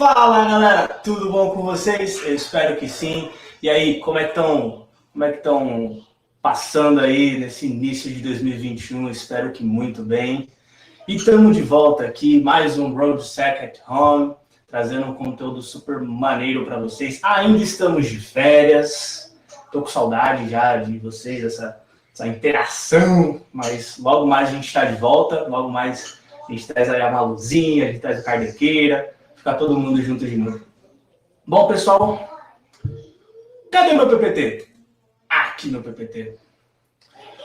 Fala galera, tudo bom com vocês? Eu espero que sim. E aí, como é que estão passando aí nesse início de 2021? Espero que muito bem. E estamos de volta aqui, mais um Road Sack at Home, trazendo um conteúdo super maneiro para vocês. Ainda estamos de férias, tô com saudade já de vocês, essa interação, mas logo mais a gente está de volta, logo mais a gente traz aí a Maluzinha, a gente traz a Carnequeira, ficar todo mundo junto de novo. Bom, pessoal, cadê meu PPT? Aqui no PPT.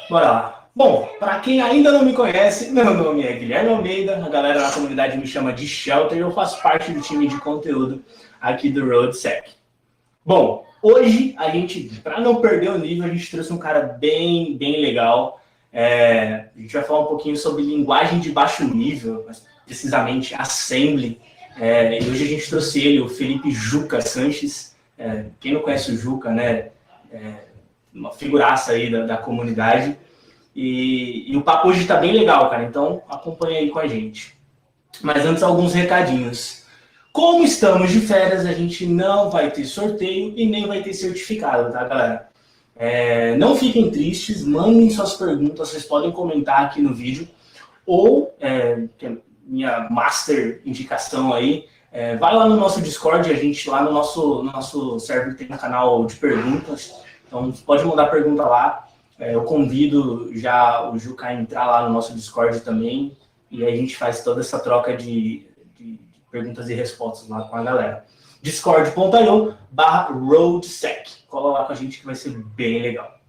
Bora lá. Bom, para quem ainda não me conhece, meu nome é Guilherme Almeida, a galera na comunidade me chama de Shelter e eu faço parte do time de conteúdo aqui do RoadSec. Bom, hoje a gente, para não perder o nível, a gente trouxe um cara bem legal. A gente vai falar um pouquinho sobre linguagem de baixo nível, mas precisamente Assembly. E hoje a gente trouxe ele, o Felipe Juca Sanches. Quem não conhece o Juca, né? Uma figuraça aí da comunidade. E o papo hoje está bem legal, cara. Então acompanha aí com a gente. Mas antes, alguns recadinhos. Como estamos de férias, a gente não vai ter sorteio e nem vai ter certificado, tá, galera? Não fiquem tristes, mandem suas perguntas, vocês podem comentar aqui no vídeo. Ou, que é minha master indicação aí, vai lá no nosso Discord, a gente lá no nosso server tem um canal de perguntas. Então, pode mandar pergunta lá. Eu convido já o Juca a entrar lá no nosso Discord também. E aí a gente faz toda essa troca de perguntas e respostas lá com a galera. discord.io/roadsec. Cola lá com a gente que vai ser bem legal.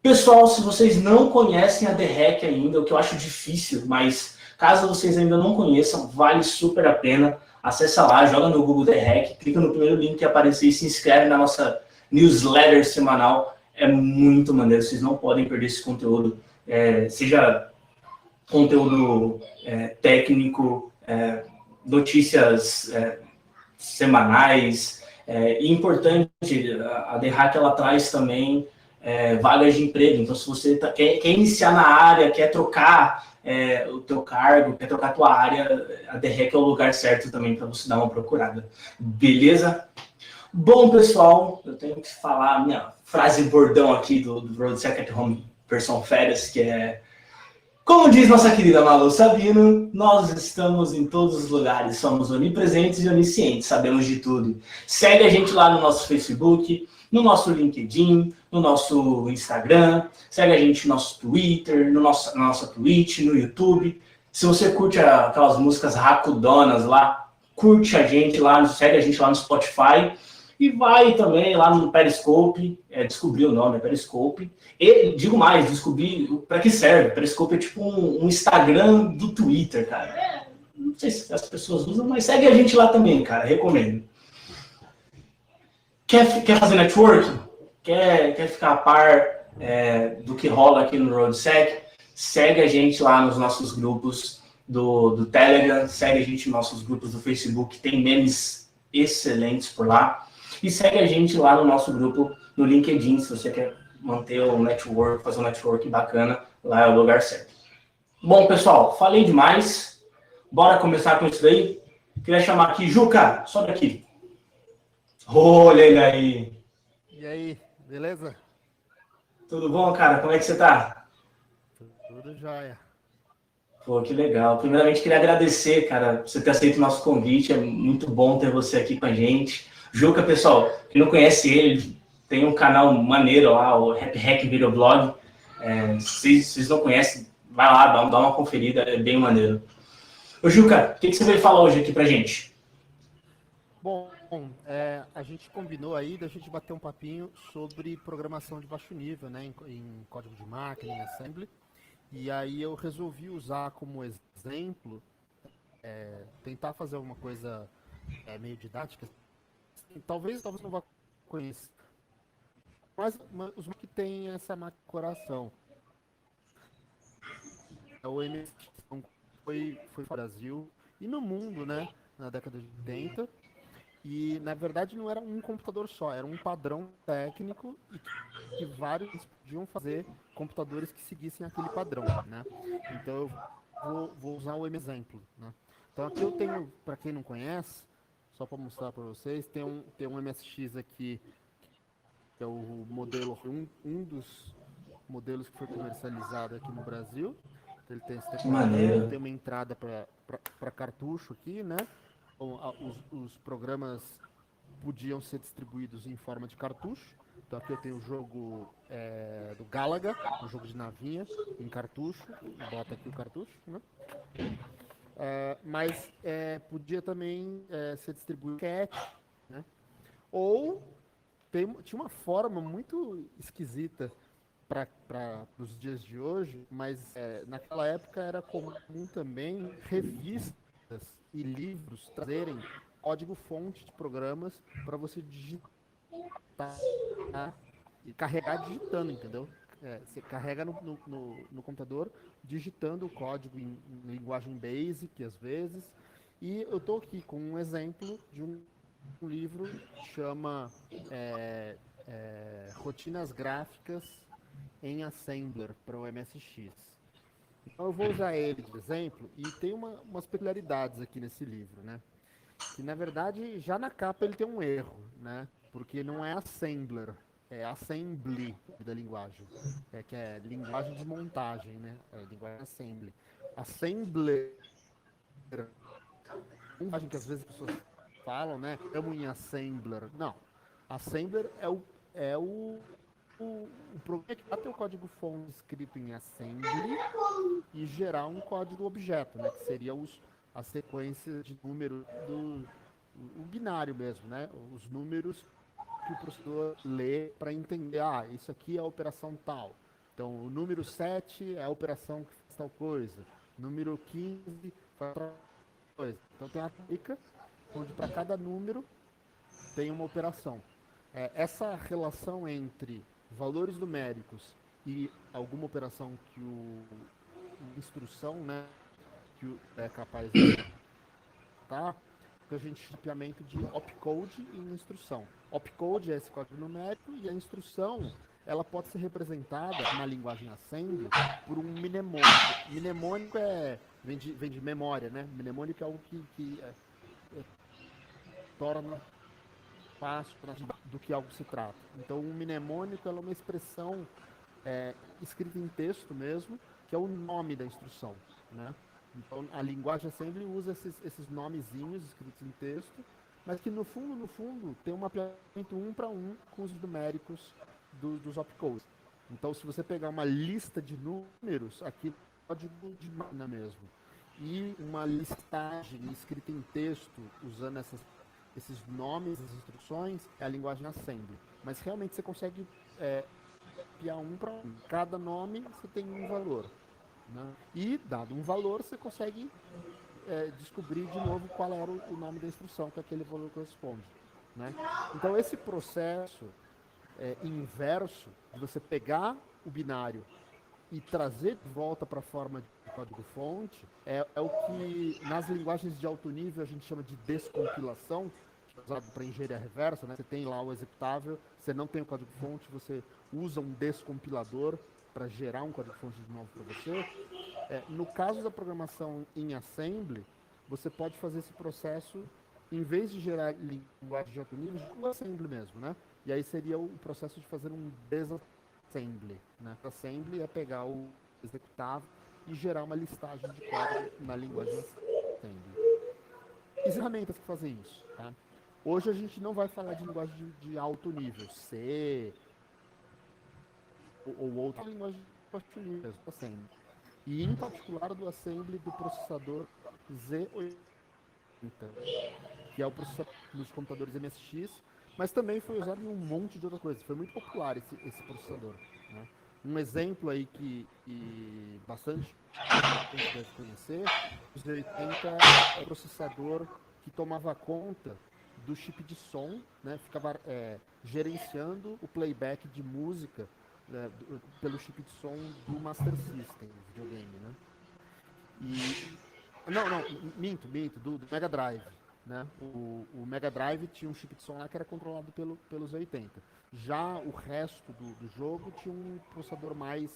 Pessoal, se vocês não conhecem a The Hack ainda, o que eu acho difícil, mas caso vocês ainda não conheçam, vale super a pena. Acessa lá, joga no Google The Hack, clica no primeiro link que aparecer e se inscreve na nossa newsletter semanal. É muito maneiro, vocês não podem perder esse conteúdo. Seja conteúdo técnico, notícias semanais. E importante, a The Hack ela traz também vagas de emprego. Então, se você quer iniciar na área, quer trocar o teu cargo, quer trocar a tua área, a The Hack é o lugar certo também para você dar uma procurada. Beleza? Bom, pessoal, eu tenho que falar a minha frase bordão aqui do Road Second Home versão férias, que é: como diz nossa querida Malu Sabino, nós estamos em todos os lugares, somos onipresentes e oniscientes, sabemos de tudo. Segue a gente lá no nosso Facebook, no nosso LinkedIn, no nosso Instagram, segue a gente no nosso Twitter, na nossa Twitch, no YouTube. Se você curte aquelas músicas racudonas lá, curte a gente lá, segue a gente lá no Spotify. E vai também lá no Periscope, descobrir o nome, Periscope. E digo mais, descobrir para que serve. Periscope é tipo um Instagram do Twitter, cara. Não sei se as pessoas usam, mas segue a gente lá também, cara. Recomendo. Quer fazer networking? Quer ficar a par do que rola aqui no RoadSec? Segue a gente lá nos nossos grupos do Telegram, segue a gente nos nossos grupos do Facebook, tem memes excelentes por lá. E segue a gente lá no nosso grupo no LinkedIn, se você quer manter o network, fazer um network bacana, lá é o lugar certo. Bom, pessoal, falei demais. Bora começar com isso daí? Queria chamar aqui, Juca, sobe aqui. Olha ele aí. E aí, beleza? Tudo bom, cara? Como é que você tá? Tudo jóia. Pô, que legal. Primeiramente, queria agradecer, cara, por você ter aceito o nosso convite. É muito bom ter você aqui com a gente. Juca, pessoal, quem não conhece ele, tem um canal maneiro lá, o Rap Hack Videoblog. Se vocês não conhecem, vai lá, dá uma conferida, é bem maneiro. Ô, Juca, o que você veio falar hoje aqui pra gente? Bom, a gente combinou aí da gente bater um papinho sobre programação de baixo nível, né, em código de máquina, em assembly. E aí eu resolvi usar como exemplo, tentar fazer alguma coisa meio didática. Talvez não vá conhecer, mas os que tem essa máquina de coração. O MS foi para o Brasil e no mundo, né, na década de 80. E, na verdade, não era um computador só, era um padrão técnico e que vários podiam fazer computadores que seguissem aquele padrão, né? Então, eu vou usar o exemplo, né? Então, aqui eu tenho, para quem não conhece, só para mostrar para vocês, tem um MSX aqui, que é o modelo, um dos modelos que foi comercializado aqui no Brasil. Ele tem esse Que tecladão, maneiro. tem uma entrada para cartucho aqui, né? Então, os programas podiam ser distribuídos em forma de cartucho. Então aqui eu tenho o jogo do Galaga, um jogo de navinha em cartucho. Bota aqui o cartucho, né? Mas podia também ser distribuído cat, né? Ou tinha uma forma muito esquisita para os dias de hoje, mas naquela época era comum também revistas e livros trazerem código-fonte de programas para você digitar e carregar digitando, entendeu? Você carrega no computador digitando o código em linguagem BASIC, às vezes. E eu estou aqui com um exemplo de um livro que chama Rotinas Gráficas em Assembler para o MSX. Então eu vou usar ele de exemplo e tem umas peculiaridades aqui nesse livro, né? Que na verdade já na capa ele tem um erro, né? Porque não é assembler, é assembly da linguagem, que é linguagem de montagem, né? É linguagem assembly. Assembler, linguagem que às vezes as pessoas falam, né? Amo em assembler. Não, assembler é o programa que vai ter o código fonte escrito em assembly e gerar um código objeto, né? Que seria a sequência de número o binário mesmo, né? Os números que o processador lê para entender, isso aqui é a operação tal. Então, o número 7 é a operação que faz tal coisa. Número 15 faz outra coisa. Então, tem a trica, onde para cada número tem uma operação. Essa relação entre valores numéricos e alguma operação que instrução, né, que é capaz de executar, que a gente chama de mapeamento de opcode em instrução. Opcode é esse código numérico e a instrução ela pode ser representada na linguagem assembly por um mnemônico. Mnemônico vem de memória, né? Mnemônico é algo que torna fácil do que algo se trata. Então, um mnemônico é uma expressão escrita em texto mesmo, que é o nome da instrução, né? Então, a linguagem assembly usa esses nomezinhos escritos em texto, mas que no fundo, tem um mapeamento um para um com os numéricos dos opcodes. Então, se você pegar uma lista de números, aqui é código de máquina mesmo, e uma listagem escrita em texto usando esses nomes, as instruções, é a linguagem assembly. Mas realmente você consegue mapear um para um. Cada nome você tem um valor. Né? E, dado um valor, você consegue descobrir de novo qual era o nome da instrução que aquele valor corresponde. Né? Então, esse processo inverso de você pegar o binário e trazer de volta para a forma de código-fonte é o que nas linguagens de alto nível a gente chama de descompilação, que é usado para engenharia reversa, né? Você tem lá o executável, você não tem o código-fonte, você usa um descompilador para gerar um código-fonte de novo para você. No caso da programação em assembly, você pode fazer esse processo, em vez de gerar linguagem de alto nível, o assembly mesmo, né? E aí seria o processo de fazer um desassembly, né? Assembly é pegar o executável e gerar uma listagem de código na linguagem assembly. E ferramentas que fazem isso, tá? Hoje a gente não vai falar de linguagem de alto nível, C ou outra linguagem de baixo nível, assembly. E em particular do assembly do processador Z80, que é o processador nos computadores MSX, mas também foi usado em um monte de outra coisa. Foi muito popular esse processador. Né? Um exemplo aí que bastante gente deve conhecer, o Z80 é o processador que tomava conta do chip de som, né? Ficava gerenciando o playback de música pelo chip de som do Master System, videogame, né? Não, minto, do Mega Drive. Né? O Mega Drive tinha um chip de som lá que era controlado pelos 80. Já o resto do jogo tinha um processador mais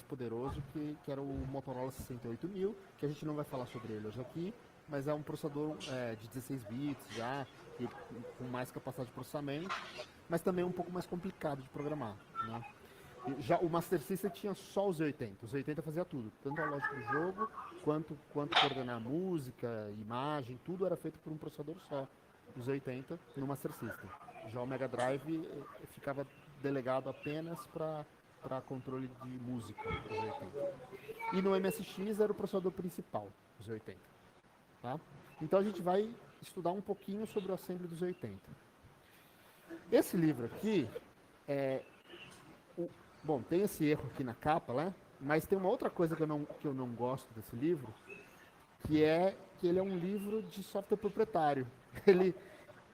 poderoso, que era o Motorola 68000, que a gente não vai falar sobre ele hoje aqui, mas é um processador de 16 bits já, com mais capacidade de processamento, mas também um pouco mais complicado de programar, né? Já o Master System tinha só os Z80. Os Z80 fazia tudo, tanto a lógica do jogo, quanto coordenar música, imagem, tudo era feito por um processador só, os Z80, no Master System. Já o Mega Drive ficava delegado apenas para controle de música, os 80. E no MSX era o processador principal, os 80. Tá? Então a gente vai estudar um pouquinho sobre o assembly dos 80. Esse livro aqui bom, tem esse erro aqui na capa, né? Mas tem uma outra coisa que eu não gosto desse livro, que é que ele é um livro de software proprietário. Ele,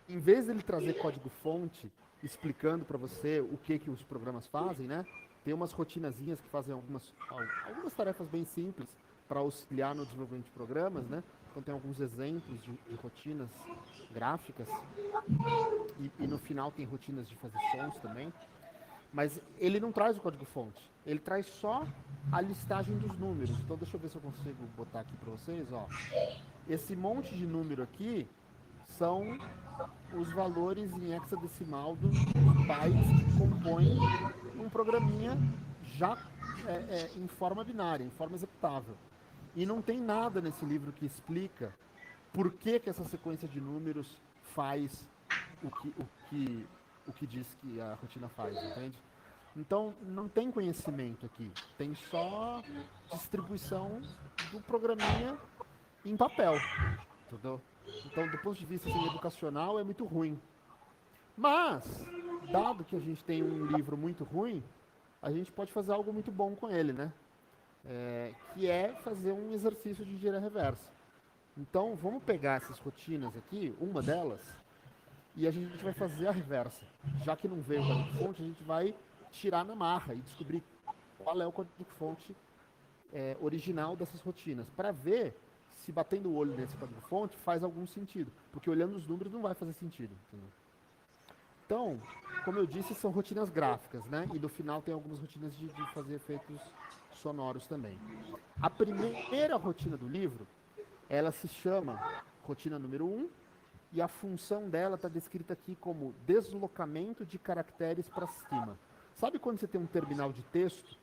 em vez de ele trazer código-fonte explicando para você o que os programas fazem, né? Tem umas rotinazinhas que fazem algumas tarefas bem simples para auxiliar no desenvolvimento de programas, né? Então tem alguns exemplos de rotinas gráficas e no final tem rotinas de fazer sons também. Mas ele não traz o código-fonte, ele traz só a listagem dos números. Então deixa eu ver se eu consigo botar aqui para vocês, ó. Esse monte de número aqui são os valores em hexadecimal dos bytes que compõem um programinha já em forma binária, em forma executável. E não tem nada nesse livro que explica por que essa sequência de números faz o que diz que a rotina faz, entende? Então, não tem conhecimento aqui, tem só distribuição do programinha em papel, entendeu? Então, do ponto de vista assim, educacional, é muito ruim. Mas, dado que a gente tem um livro muito ruim, a gente pode fazer algo muito bom com ele, né? Que é fazer um exercício de engenharia reversa. Então, vamos pegar essas rotinas aqui, uma delas, e a gente vai fazer a reversa. Já que não veio o código-fonte, a gente vai tirar na marra e descobrir qual é o código-fonte original dessas rotinas, para ver se batendo o olho nesse código-fonte faz algum sentido, porque olhando os números não vai fazer sentido. Entendeu? Então, como eu disse, são rotinas gráficas, né? E no final tem algumas rotinas de fazer efeitos sonoros também. A primeira rotina do livro, ela se chama rotina número 1, e a função dela está descrita aqui como deslocamento de caracteres para cima. Sabe quando você tem um terminal de texto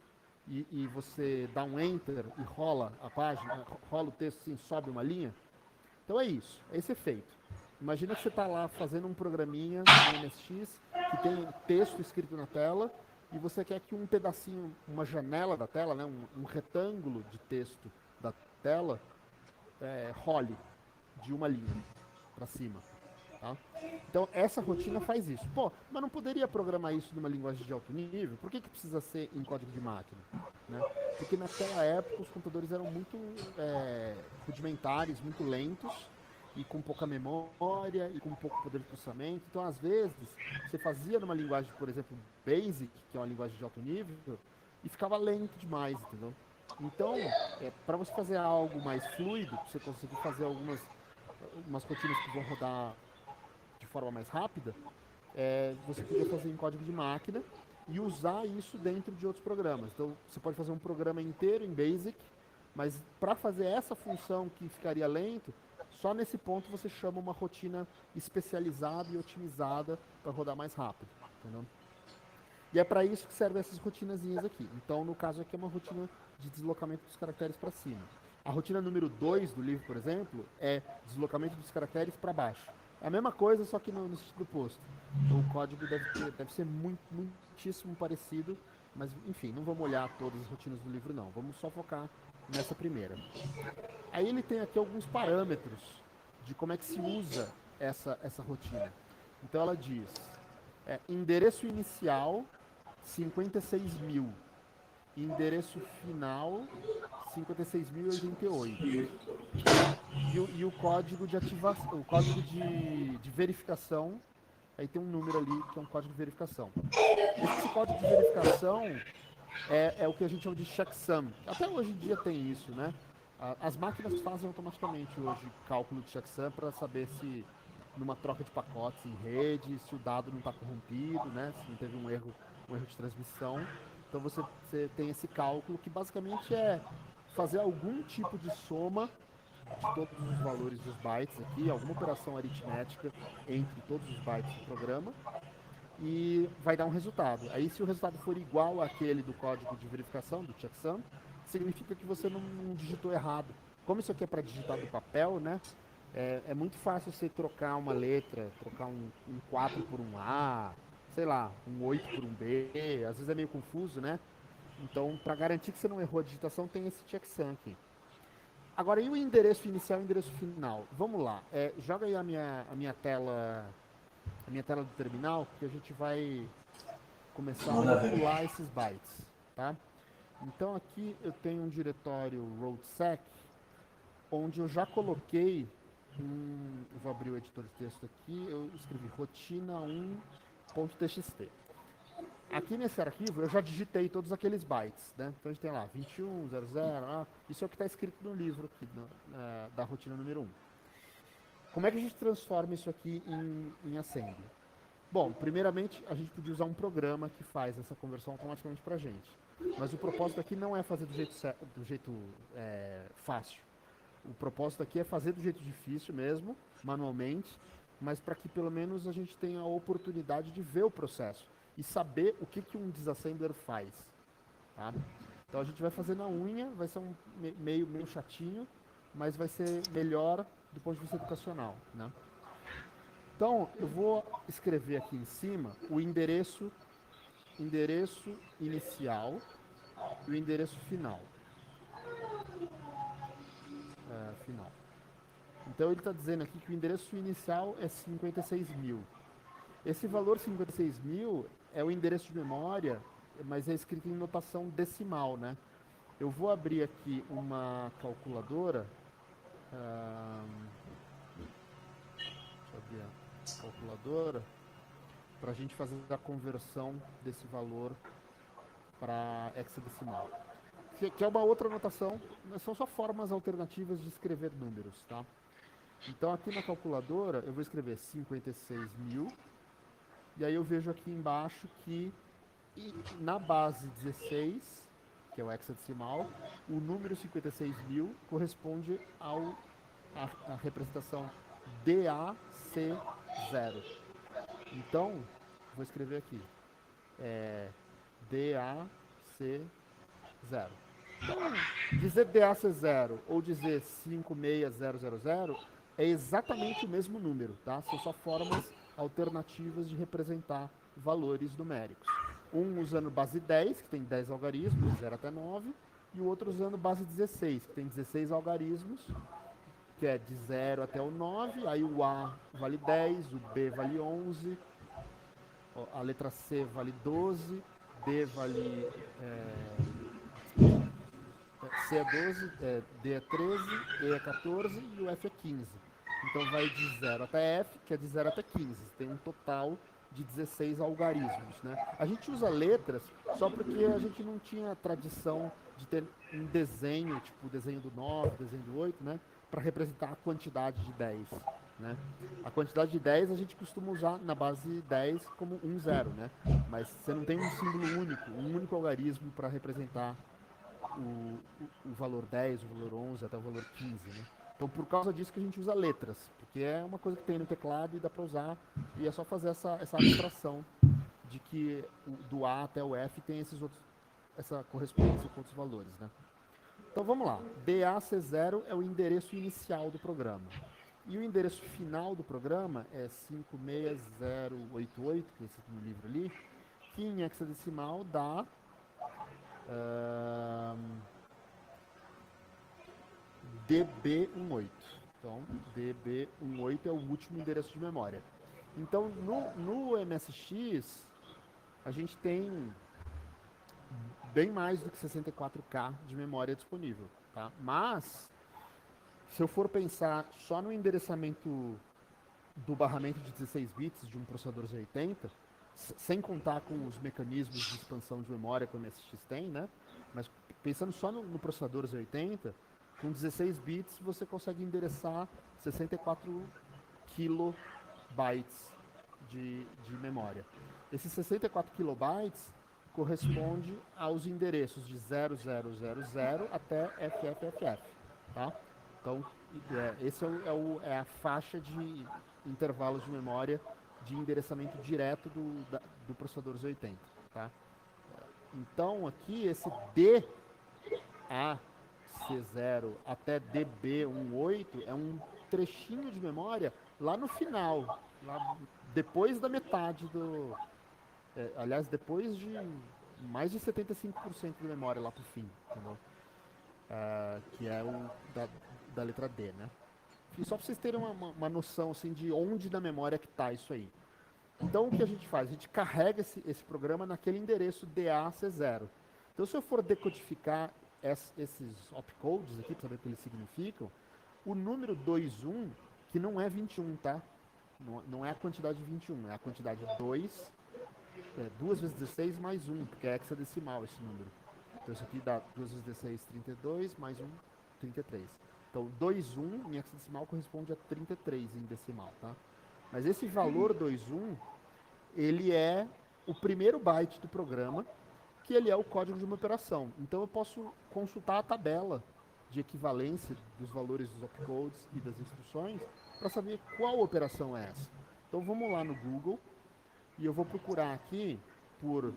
e você dá um enter e rola a página, rola o texto assim, sobe uma linha? Então é isso, é esse efeito. Imagina que você está lá fazendo um programinha no MSX que tem texto escrito na tela e você quer que um pedacinho, uma janela da tela, né, um retângulo de texto da tela role de uma linha para cima. Tá? Então, essa rotina faz isso. Pô, mas não poderia programar isso numa linguagem de alto nível? Por que precisa ser em código de máquina? Né? Porque naquela época os computadores eram muito rudimentares, muito lentos, e com pouca memória, e com pouco poder de processamento. Então, às vezes, você fazia numa linguagem, por exemplo, BASIC, que é uma linguagem de alto nível, e ficava lento demais, entendeu? Então, para você fazer algo mais fluido, você conseguir fazer algumas rotinas que vão rodar de forma mais rápida, você podia fazer em código de máquina e usar isso dentro de outros programas. Então, você pode fazer um programa inteiro em BASIC, mas para fazer essa função que ficaria lento, só nesse ponto você chama uma rotina especializada e otimizada para rodar mais rápido. Entendeu? E é para isso que servem essas rotinazinhas aqui. Então, no caso aqui, é uma rotina de deslocamento dos caracteres para cima. A rotina número 2 do livro, por exemplo, é deslocamento dos caracteres para baixo. É a mesma coisa, só que no sentido oposto. Então, o código deve ser muitíssimo parecido, mas, enfim, não vamos olhar todas as rotinas do livro, não. Vamos só focar nessa primeira. Aí ele tem aqui alguns parâmetros de como é que se usa essa rotina. Então, ela diz, endereço inicial, 56.000. Endereço final 56.088 e o código de ativação, o código de verificação, aí tem um número ali que é um código de verificação. Esse código de verificação é o que a gente chama de checksum. Até hoje em dia tem isso, né? As máquinas fazem automaticamente hoje cálculo de checksum para saber se numa troca de pacotes em rede, se o dado não está corrompido, né? Se não teve um erro de transmissão. Então você tem esse cálculo que basicamente é fazer algum tipo de soma de todos os valores dos bytes aqui, alguma operação aritmética entre todos os bytes do programa, e vai dar um resultado. Aí, se o resultado for igual àquele do código de verificação, do checksum, significa que você não digitou errado. Como isso aqui é para digitar do papel, né? É muito fácil você trocar uma letra, trocar um 4 por um A, sei lá, um 8 por um B, às vezes é meio confuso, né? Então, para garantir que você não errou a digitação, tem esse checksum aqui. Agora, e o endereço inicial e o endereço final? Vamos lá, joga aí a minha tela do terminal, que a gente vai começar a Manda ver. manipular esses bytes, tá? Então aqui eu tenho um diretório roadsec, onde eu já coloquei eu vou abrir o editor de texto aqui, eu escrevi rotina1.txt. Aqui nesse arquivo eu já digitei todos aqueles bytes, né? Então a gente tem lá 21, 00, isso é o que está escrito no livro aqui, da rotina número 1. Como é que a gente transforma isso aqui em assembly? Bom, primeiramente a gente podia usar um programa que faz essa conversão automaticamente para a gente. Mas o propósito aqui não é fazer do jeito fácil. O propósito aqui é fazer do jeito difícil mesmo, manualmente, mas para que pelo menos a gente tenha a oportunidade de ver o processo e saber o que um disassembler faz. Tá? Então a gente vai fazer na unha, vai ser meio chatinho, mas vai ser melhor do ponto de vista educacional. Né? Então eu vou escrever aqui em cima o endereço inicial e o endereço final. Final. Então ele está dizendo aqui que o endereço inicial é 56.000. Esse valor 56.000 é o endereço de memória, mas é escrito em notação decimal, né? Eu vou abrir aqui uma calculadora. Deixa eu abrir a calculadora para a gente fazer a conversão desse valor para hexadecimal. Que é uma outra notação, são só formas alternativas de escrever números, tá? Então aqui na calculadora eu vou escrever 56.000, e aí eu vejo aqui embaixo que na base 16, que é o hexadecimal, o número 56.000 corresponde à representação DAC0. Então, vou escrever aqui, DAC0. Dizer DAC0 ou dizer 56000 é exatamente o mesmo número, tá? São só formas alternativas de representar valores numéricos. Um usando base 10, que tem 10 algarismos, de 0 até 9, e o outro usando base 16, que tem 16 algarismos, que é de 0 até o 9, aí o A vale 10, o B vale 11, a letra C vale 12, D vale... C é 12, D é 13, E é 14 e o F é 15. Então vai de 0 até F, que é de 0 até 15. Tem um total de 16 algarismos. Né? A gente usa letras só porque a gente não tinha tradição de ter um desenho, tipo o desenho do 9, o desenho do 8, né? Para representar a quantidade de 10. Né? A quantidade de 10 a gente costuma usar na base 10 como 1, 0. Né? Mas você não tem um símbolo único, um único algarismo para representar o valor 10, o valor 11, até o valor 15, né? Então, por causa disso que a gente usa letras, porque é uma coisa que tem no teclado e dá para usar, e é só fazer essa abstração de que do A até o F tem essa correspondência com outros valores, né? Então, vamos lá. DAC0 é o endereço inicial do programa. E o endereço final do programa é 56088, que é esse no livro ali, que em hexadecimal dá... DB18. Então, DB18 é o último endereço de memória. Então, no MSX, a gente tem bem mais do que 64K de memória disponível. Tá? Mas, se eu for pensar só no endereçamento do barramento de 16 bits de um processador Z80, sem contar com os mecanismos de expansão de memória que o MSX tem, né? Mas pensando só no processador Z80, com 16 bits você consegue endereçar 64 kilobytes de memória. Esses 64 kilobytes corresponde aos endereços de 0000 até FFFF, tá? Então, Esse é a faixa de intervalos de memória de endereçamento direto do processador Z80, tá? Então, aqui, esse DAC0 até DB18 é um trechinho de memória lá no final, lá depois da metade aliás, depois de mais de 75% da memória lá pro fim, entendeu? Que é da letra D, né? E só para vocês terem uma noção assim, de onde na memória que está isso aí. Então, o que a gente faz? A gente carrega esse programa naquele endereço DAC0. Então, se eu for decodificar esses opcodes aqui, para saber o que eles significam, o número 21, que não é 21, tá? Não é a quantidade de 21, é a quantidade 2, 2 vezes 16 mais 1, porque é hexadecimal esse número. Então, isso aqui dá 2 vezes 16, 32, mais 1, 33. Então, 21 em hexadecimal corresponde a 33 em decimal, tá? Mas esse valor 21, ele é o primeiro byte do programa, que ele é o código de uma operação. Então, eu posso consultar a tabela de equivalência dos valores dos opcodes e das instruções para saber qual operação é essa. Então, vamos lá no Google e eu vou procurar aqui por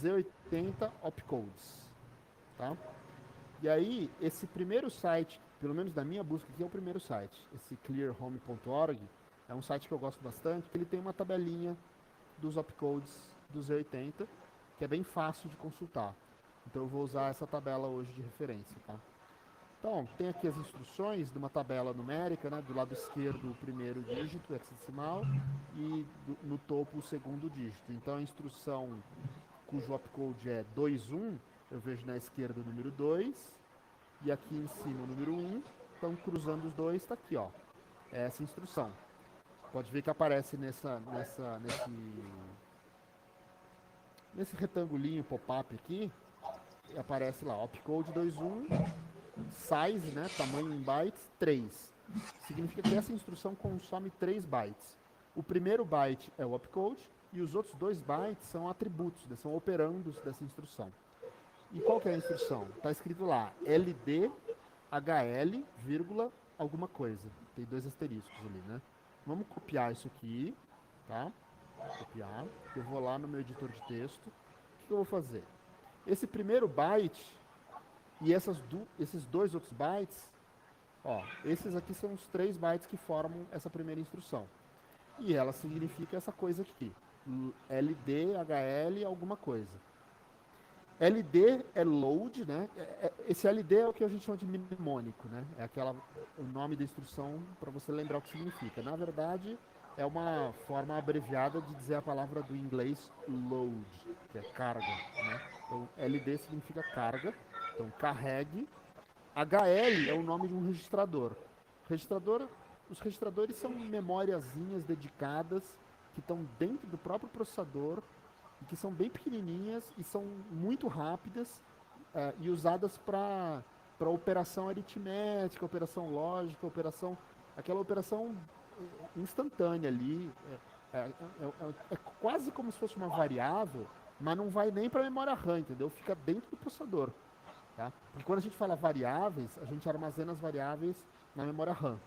Z80 opcodes, tá? E aí, esse primeiro site, pelo menos da minha busca aqui, é o primeiro site. Esse clearhome.org é um site que eu gosto bastante, que ele tem uma tabelinha dos opcodes do Z80, que é bem fácil de consultar. Então eu vou usar essa tabela hoje de referência, tá? Então, tem aqui as instruções de uma tabela numérica, né? Do lado esquerdo o primeiro dígito, hexadecimal, e no topo o segundo dígito. Então a instrução cujo opcode é 21, eu vejo na esquerda o número 2, e aqui em cima o número 1, então cruzando os dois, está aqui, ó. É essa instrução. Pode ver que aparece nesse retangulinho pop-up aqui, aparece lá, opcode 21, size, né, tamanho em bytes, 3. Significa que essa instrução consome 3 bytes. O primeiro byte é o opcode, e os outros 2 bytes são atributos, são operandos dessa instrução. E qual que é a instrução? Está escrito lá, LD, HL, vírgula, alguma coisa. Tem 2 asteriscos ali, né? Vamos copiar isso aqui, tá? Copiar. Eu vou lá no meu editor de texto. O que eu vou fazer? Esse primeiro byte e esses 2 outros bytes, ó, esses aqui são os 3 bytes que formam essa primeira instrução. E ela significa essa coisa aqui. LD, HL, alguma coisa. LD é load, né? Esse LD é o que a gente chama de mnemônico, né? É o nome da instrução para você lembrar o que significa. Na verdade, é uma forma abreviada de dizer a palavra do inglês load, que é carga, né? Então, LD significa carga, então carregue. HL é o nome de um registrador. Os registradores são memóriazinhas dedicadas que estão dentro do próprio processador e que são bem pequenininhas e são muito rápidas e usadas para operação aritmética, operação lógica, aquela operação instantânea ali. É quase como se fosse uma variável, mas não vai nem para a memória RAM, entendeu? Fica dentro do processador. Tá? Porque quando a gente fala variáveis, a gente armazena as variáveis na memória RAM.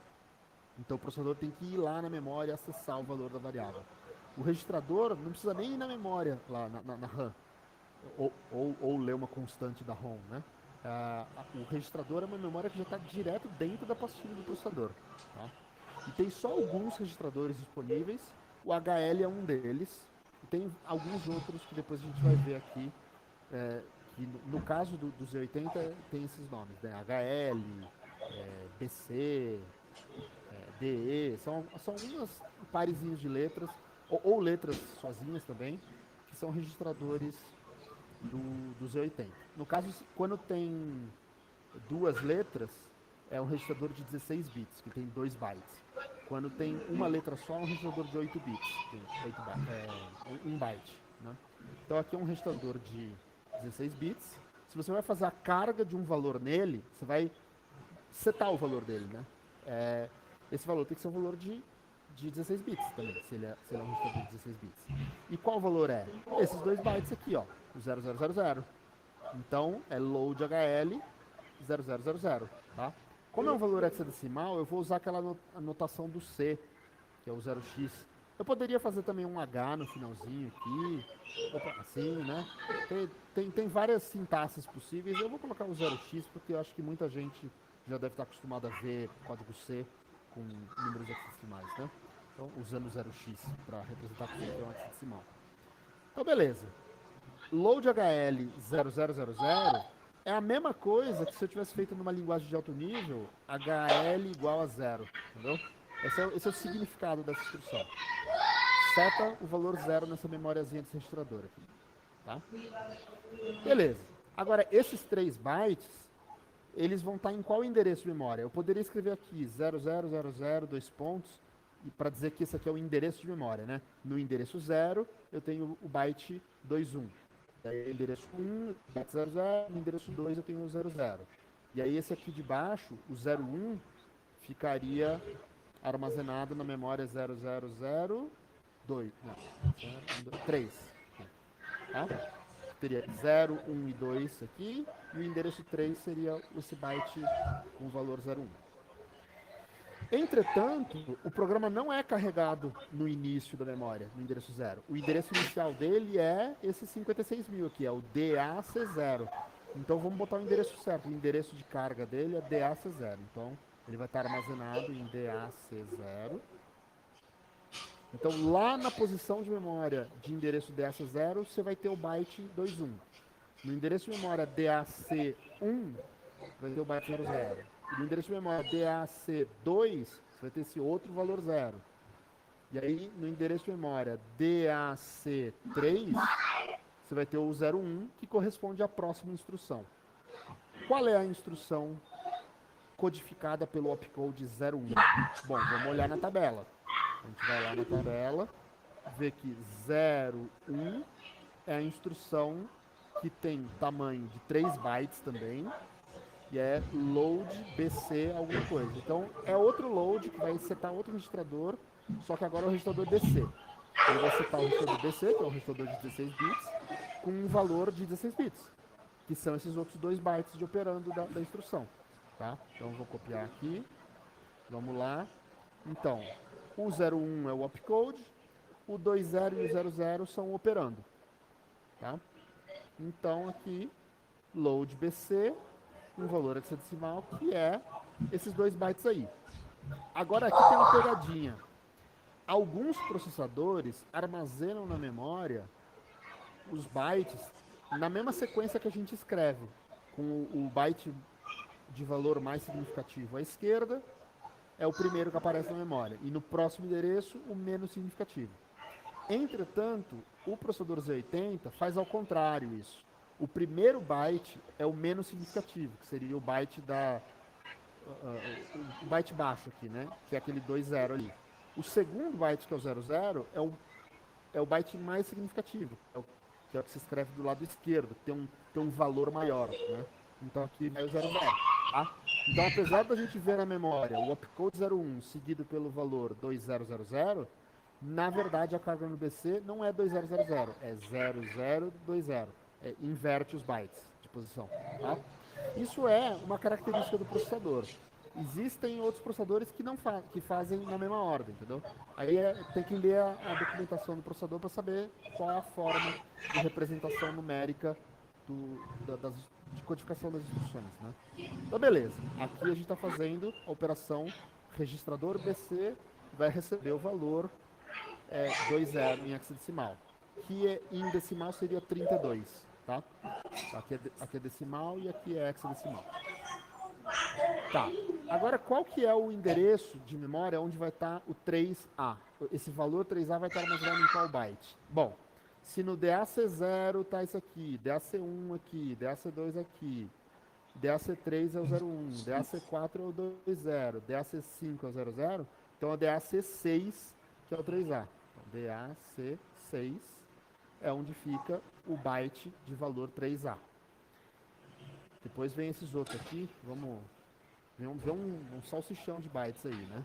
Então o processador tem que ir lá na memória e acessar o valor da variável. O registrador não precisa nem ir na memória, lá na RAM, ou ler uma constante da ROM, né? O registrador é uma memória que já está direto dentro da pastilha do processador. Tá? E tem só alguns registradores disponíveis, o HL é um deles, e tem alguns outros que depois a gente vai ver aqui, que no caso do Z80 tem esses nomes, né? HL, BC, DE, são algumas parezinhos de letras, ou letras sozinhas também, que são registradores do Z80. No caso, quando tem 2 letras, é um registrador de 16 bits, que tem 2 bytes. Quando tem uma letra só, é um registrador de 8 bits, tem 1 byte. Né? Então aqui é um registrador de 16 bits. Se você vai fazer a carga de um valor nele, você vai setar o valor dele, né? Esse valor tem que ser um valor de 16 bits também, se ele é um registrador de 16 bits. E qual valor é? Esses 2 bytes aqui, ó, o 0000. Então, é load HL 0000, tá? Como é um valor hexadecimal, eu vou usar aquela anotação do C, que é o 0x. Eu poderia fazer também um H no finalzinho aqui, assim, né? Tem várias sintaxes possíveis. Eu vou colocar o 0x porque eu acho que muita gente já deve estar acostumada a ver código C com números hexadecimais, né? Então, usando o 0x para representar que é um hexadecimal. Então, beleza. Load HL 0000 é a mesma coisa que se eu tivesse feito numa linguagem de alto nível, HL igual a 0, entendeu? Esse é o significado dessa instrução. Seta o valor 0 nessa memóriazinha desse registrador aqui, tá? Beleza. Agora, esses 3 bytes, eles vão estar em qual endereço de memória? Eu poderia escrever aqui 0000, dois pontos, e para dizer que esse aqui é o endereço de memória, né? No endereço 0, eu tenho o byte 21. Daí o endereço 1, byte 00, no endereço 2 eu tenho o 00. E aí esse aqui de baixo, o 01, ficaria armazenado na memória 0002, não, 3. Tá? Teria 0, 1 e 2 aqui, e o endereço 3 seria esse byte com o valor 01. Entretanto, o programa não é carregado no início da memória, no endereço 0. O endereço inicial dele é esse 56.000 aqui, é o DAC0. Então vamos botar o endereço certo. O endereço de carga dele é DAC0. Então ele vai estar armazenado em DAC0. Então lá na posição de memória de endereço DAC0, você vai ter o byte 21. No endereço de memória DAC1, vai ter o byte 00. No endereço de memória DAC2, você vai ter esse outro valor 0. E aí, no endereço de memória DAC3, você vai ter o 01, que corresponde à próxima instrução. Qual é a instrução codificada pelo opcode 01? Bom, vamos olhar na tabela. A gente vai lá na tabela, vê que 01 é a instrução que tem tamanho de 3 bytes também, e é load BC alguma coisa. Então, é outro load que vai setar outro registrador, só que agora é o registrador BC. Ele vai setar o registrador BC, que é um registrador de 16 bits, com um valor de 16 bits, que são esses outros 2 bytes de operando da instrução. Tá? Então, eu vou copiar aqui. Vamos lá. Então, o 01 é o opcode, o 20 e o 00 são o operando. Tá? Então, aqui, load BC, um valor hexadecimal, que é esses 2 bytes aí. Agora aqui tem uma pegadinha. Alguns processadores armazenam na memória os bytes na mesma sequência que a gente escreve, com o byte de valor mais significativo à esquerda, é o primeiro que aparece na memória, e no próximo endereço, o menos significativo. Entretanto, o processador Z80 faz ao contrário isso. O primeiro byte é o menos significativo, que seria o byte o byte baixo aqui, né? Que é aquele 20 ali. O segundo byte, que é o 00, é o byte mais significativo, que é o que se escreve do lado esquerdo, que tem um valor maior, né? Então aqui vai o 00, tá? Então, apesar da gente ver na memória o opcode 01 seguido pelo valor 2000, na verdade a carga no BC não é 2000, é 0020. Inverte os bytes de posição. Tá? Isso é uma característica do processador. Existem outros processadores que não que fazem na mesma ordem, entendeu? Aí tem que ler a documentação do processador para saber qual é a forma de representação numérica de codificação das instruções, né? Então, beleza. Aqui a gente está fazendo a operação registrador BC vai receber o valor 20 em hexadecimal, que em decimal seria 32, tá? Aqui é decimal e aqui é hexadecimal. Tá. Agora, qual que é o endereço de memória onde vai estar o 3A? Esse valor 3A vai estar armazenado em qual byte? Bom, se no DAC0 está isso aqui, DAC1 aqui, DAC2 aqui, DAC3 é o 01, DAC4 é o 20, DAC5 é o 00, então é o DAC6 que é o 3A. Então, DAC6 é onde fica o byte de valor 3A. Depois vem esses outros aqui, vamos ver um salsichão de bytes aí, né?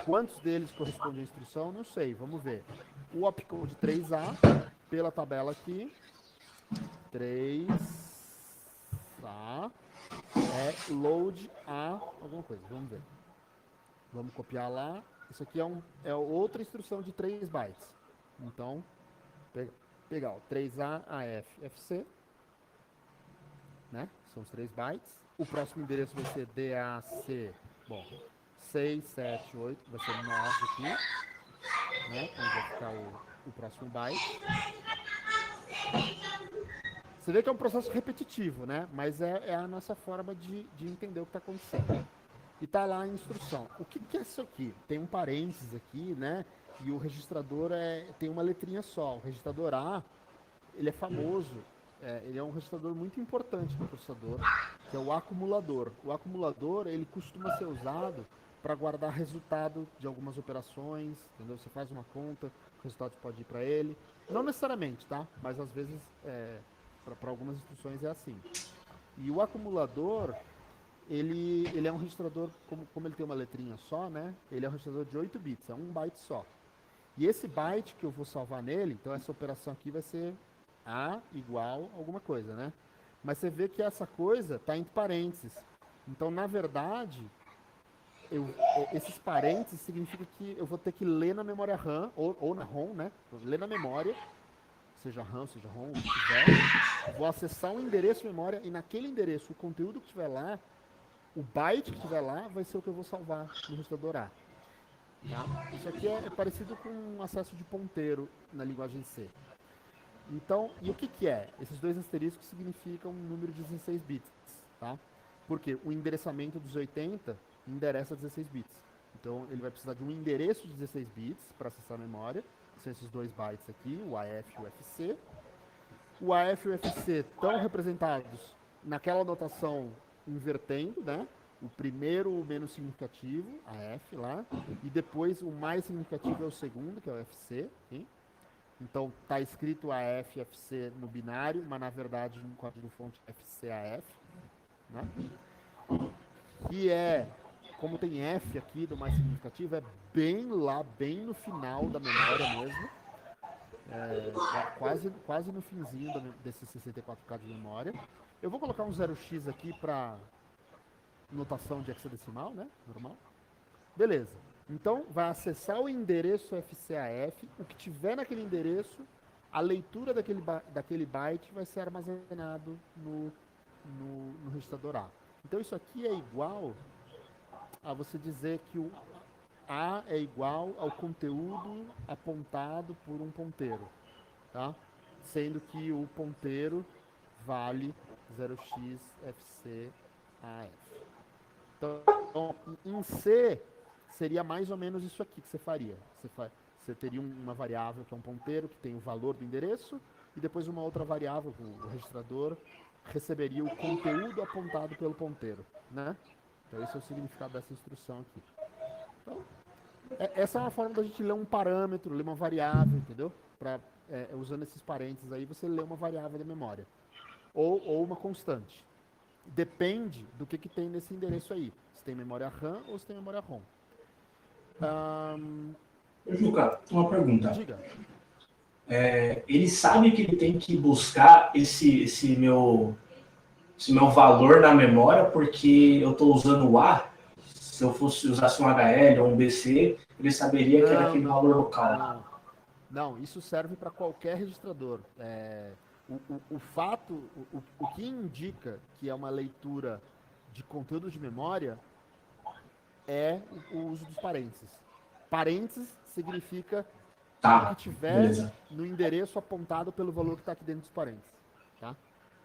Quantos deles correspondem à instrução? Não sei, vamos ver. O opcode 3A, pela tabela aqui, 3A, é load a alguma coisa. Vamos ver. Vamos copiar lá. Isso aqui é outra instrução de 3 bytes. Então, pegar o 3A, AF, FC, né? São os 3 bytes. O próximo endereço vai ser DAC, bom, 6, 7, 8, vai ser 9 aqui, né? Onde vai ficar o próximo byte. Você vê que é um processo repetitivo, né? Mas é a nossa forma de entender o que está acontecendo. E tá lá a instrução. O que é isso aqui? Tem um parênteses aqui, né? E o registrador tem uma letrinha só. O registrador A, ele é famoso. Ele é um registrador muito importante no processador, que é o acumulador. O acumulador, ele costuma ser usado para guardar resultado de algumas operações, entendeu? Você faz uma conta, o resultado pode ir para ele. Não necessariamente, tá? Mas às vezes, para algumas instruções é assim. E o acumulador, ele é um registrador, como ele tem uma letrinha só, né? Ele é um registrador de 8 bits, é um byte só. E esse byte que eu vou salvar nele, então essa operação aqui vai ser A igual alguma coisa, né? Mas você vê que essa coisa está entre parênteses. Então, na verdade, esses parênteses significa que eu vou ter que ler na memória RAM, ou na ROM, né? Vou ler na memória, seja RAM, seja ROM, o que tiver. Vou acessar um endereço de memória e naquele endereço, o conteúdo que tiver lá, o byte que tiver lá, vai ser o que eu vou salvar no registrador A. Tá? Isso aqui é parecido com um acesso de ponteiro na linguagem C. Então, e o que é? Esses dois asteriscos significam um número de 16 bits, tá? Porque o endereçamento dos 80 endereça 16 bits. Então, ele vai precisar de um endereço de 16 bits para acessar a memória. São esses dois bytes aqui, o AF e o FC. O AF e o FC estão representados naquela notação invertendo, né? O primeiro o menos significativo, AF lá, e depois o mais significativo é o segundo, que é o FC. Hein? Então, está escrito AF, FC no binário, mas na verdade no código-fonte FCAF, né? Que como tem F aqui do mais significativo, é bem lá, bem no final da memória mesmo. Quase no finzinho desse 64K de memória. Eu vou colocar um 0x aqui para notação de hexadecimal, né? Normal. Beleza. Então, vai acessar o endereço FCAF, o que tiver naquele endereço, a leitura daquele byte vai ser armazenado no registrador A. Então, isso aqui é igual a você dizer que o A é igual ao conteúdo apontado por um ponteiro, tá? Sendo que o ponteiro vale 0xFCAF. Então, em C, seria mais ou menos isso aqui que você faria. Você teria uma variável que é um ponteiro, que tem o valor do endereço, e depois uma outra variável, o registrador receberia o conteúdo apontado pelo ponteiro, né? Então, esse é o significado dessa instrução aqui. Então, essa é uma forma da gente ler um parâmetro, ler uma variável, entendeu? Usando esses parênteses aí, você lê uma variável da memória. Ou uma constante. Depende do que tem nesse endereço aí. Se tem memória RAM ou se tem memória ROM. Juca, uma pergunta. Diga. Ele sabe que ele tem que buscar esse meu valor na memória porque eu estou usando o A. Se eu usasse um HL ou um BC, ele saberia que era aquele valor local. Não, isso serve para qualquer registrador. O que indica que é uma leitura de conteúdo de memória é o uso dos parênteses. Parênteses significa o que tiver no endereço apontado pelo valor que está aqui dentro dos parênteses. Tá?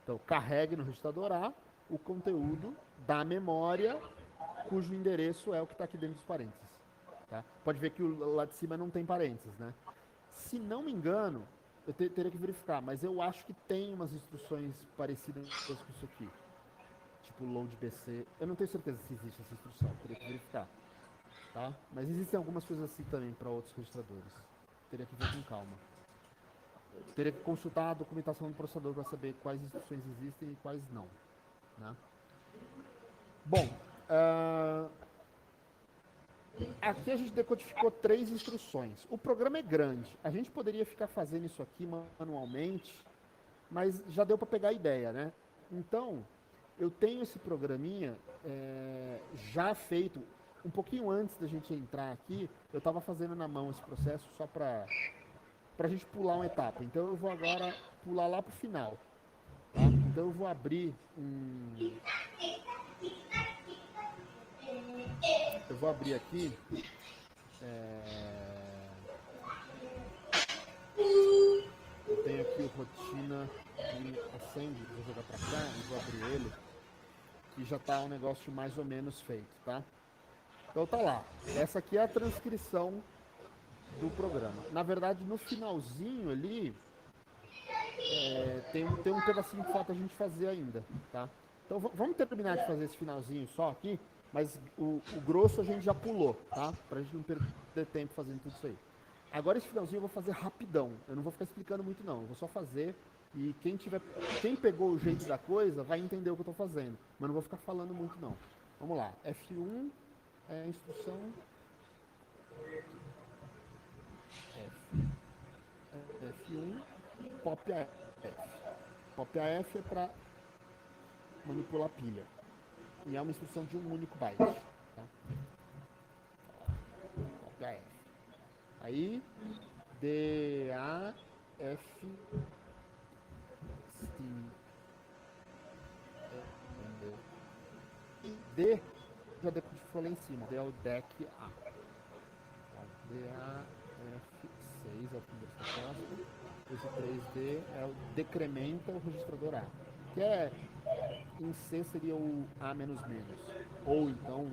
Então, carregue no registrador A o conteúdo da memória cujo endereço é o que está aqui dentro dos parênteses. Tá? Pode ver que lá de cima não tem parênteses, né? Se não me engano, eu teria que verificar, mas eu acho que tem umas instruções parecidas com isso aqui. Tipo load BC. Eu não tenho certeza se existe essa instrução, teria que verificar. Tá? Mas existem algumas coisas assim também para outros registradores. Teria que ver com calma. Eu teria que consultar a documentação do processador para saber quais instruções existem e quais não. Né? Bom, aqui a gente decodificou 3 instruções. O programa é grande. A gente poderia ficar fazendo isso aqui manualmente, mas já deu para pegar a ideia, né? Então, eu tenho esse programinha já feito, um pouquinho antes da gente entrar aqui, eu estava fazendo na mão esse processo só para a gente pular uma etapa. Então eu vou agora pular lá para o final. Tá? Então eu vou abrir eu vou abrir aqui. Eu tenho aqui o rotina de Assembly, vou jogar para cá e vou abrir ele, que já está um negócio mais ou menos feito, tá? Então tá lá. Essa aqui é a transcrição do programa. Na verdade, no finalzinho ali, tem um pedacinho que falta a gente fazer ainda, tá? Então vamos terminar de fazer esse finalzinho só aqui, mas o grosso a gente já pulou, tá? Pra gente não perder tempo fazendo tudo isso aí. Agora esse finalzinho eu vou fazer rapidão. Eu não vou ficar explicando muito não, eu vou só fazer e quem pegou o jeito da coisa vai entender o que eu tô fazendo, mas não vou ficar falando muito não. Vamos lá, F1 é a instrução F1 pop AF. Pop AF é para manipular pilha. E é uma instrução de um único byte. Tá? Pop AF. Aí, DAF D já foi lá em cima. D é o DEC A. DAF6 é o primeiro proposta. Esse 3D é o decrementa o registrador A. Que em C seria o A menos menos. Ou então,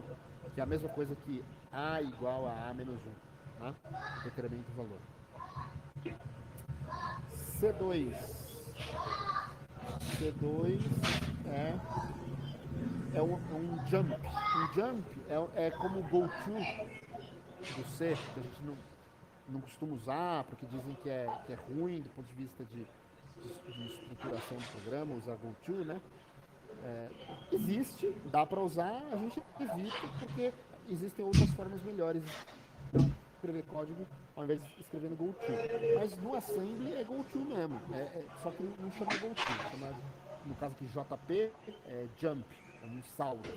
que é a mesma coisa que A igual a A menos 1. Tá? Decrementa o valor. C2. C2 é um jump. Um jump é como o go-to do C, que a gente não costuma usar, porque dizem que é ruim do ponto de vista de estruturação do programa, usar go-to, né? Existe, dá para usar, a gente evita, porque existem outras formas melhores de escrever código ao invés de escrever no go-to. Mas no assembly é go-to mesmo, só que não chama go-to, chama, no caso aqui JP, é jump, é um salto,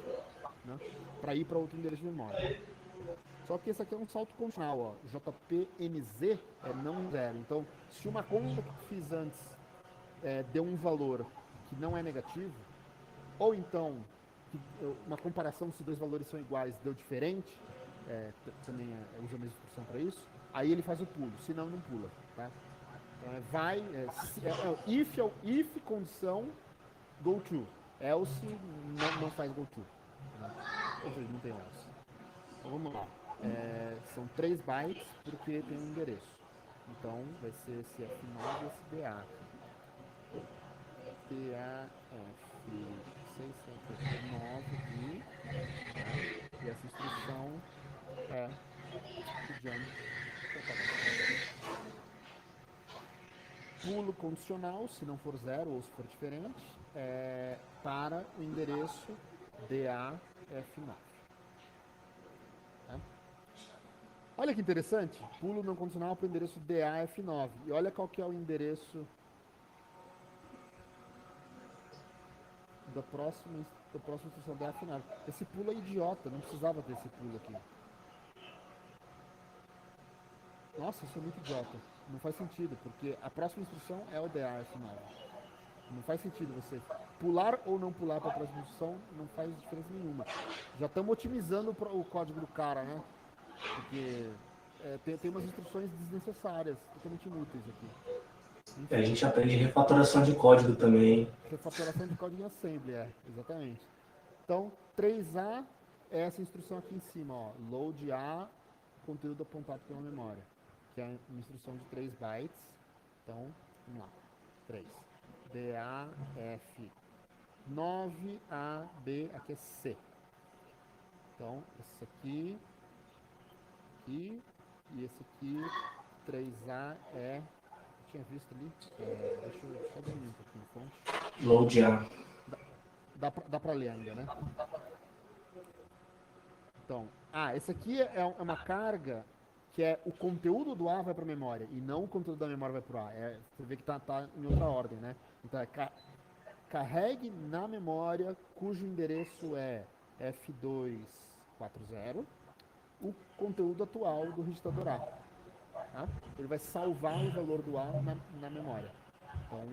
né? Para ir para outro endereço de memória. Só que esse aqui é um salto condicional, ó. JPMZ é não zero. Então, se uma conta que eu fiz antes deu um valor que não é negativo, ou então uma comparação se dois valores são iguais deu diferente, também usa a mesma instrução para isso, aí ele faz o pulo, senão não pula, tá? Então if condição go to, else não faz go to, né? Ou seja, não tem else. Então vamos lá, são 3 bytes porque tem um endereço, então vai ser esse F9 e esse DA. DAF679 e essa instrução é o jump. Pulo condicional, se não for 0 ou se for diferente, para o endereço DAF9. Tá? Olha que interessante, pulo não condicional para o endereço DAF9. E olha qual que é o endereço da próxima instrução DAF9. Esse pulo é idiota, não precisava ter esse pulo aqui. Nossa, isso é muito idiota. Não faz sentido, porque a próxima instrução é o DAF9. Não faz sentido você pular ou não pular para a próxima instrução, não faz diferença nenhuma. Já estamos otimizando o código do cara, né? Porque tem umas instruções desnecessárias, totalmente inúteis aqui. Enfim. A gente aprende refatoração de código também. Refatoração de código em assembly, exatamente. Então, 3A é essa instrução aqui em cima, ó, load A, conteúdo apontado pela memória, que é uma instrução de 3 bytes. Então, vamos lá, 3. DAF 9AB, aqui é C. Então, esse aqui, e esse aqui, 3A tinha visto ali, deixa eu só diminuir um pouquinho a fonte. Load A. Dá pra ler ainda, né? Então, esse aqui é uma carga que o conteúdo do A vai para a memória e não o conteúdo da memória vai para o A. Você vê que tá em outra ordem, né? Então carregue na memória, cujo endereço é F240, o conteúdo atual do registrador A. Tá? Ele vai salvar o valor do A na memória. Então,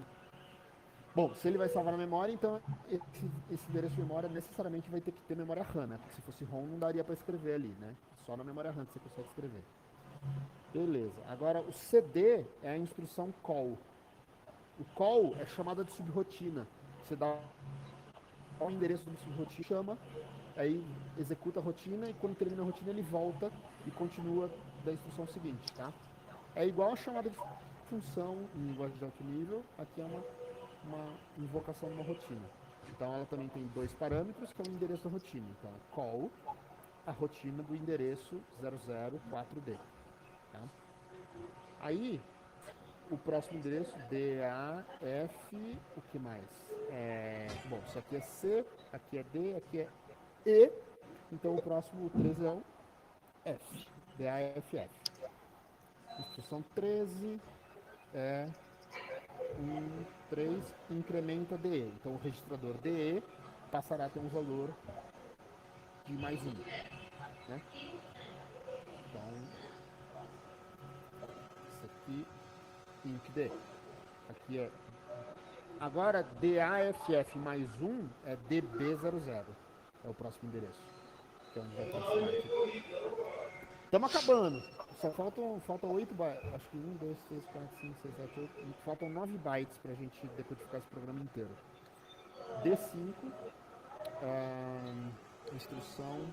bom, se ele vai salvar na memória, então esse endereço de memória necessariamente vai ter que ter memória RAM, né? Porque se fosse ROM não daria para escrever ali, né? Só na memória RAM que você consegue escrever. Beleza. Agora, o CD é a instrução call. O call é chamada de subrotina. Você dá o endereço do subrotina, chama, aí executa a rotina e quando termina a rotina ele volta e continua da instrução seguinte, tá? É igual a chamada de função em linguagem de alto nível, aqui é uma invocação de uma rotina. Então ela também tem dois parâmetros, que é o endereço da rotina. Então, call a rotina do endereço 004D. Tá? Aí, o próximo endereço, DAF, o que mais? Bom, isso aqui é C, aqui é D, aqui é E. Então o próximo, o 13 é o F, DAFF. Instrução 13 é 3 incrementa DE. Então o registrador DE passará a ter um valor de mais 1. Né? Então, isso aqui, IncD. Aqui é. Agora, DAFF mais 1 é DB00. É o próximo endereço. Que é onde vai estar esse byte. Estamos acabando. Só faltam 8 bytes. Acho que 1, 2, 3, 4, 5, 6, 7, 8. Faltam 9 bytes para a gente decodificar esse programa inteiro. D5. Instrução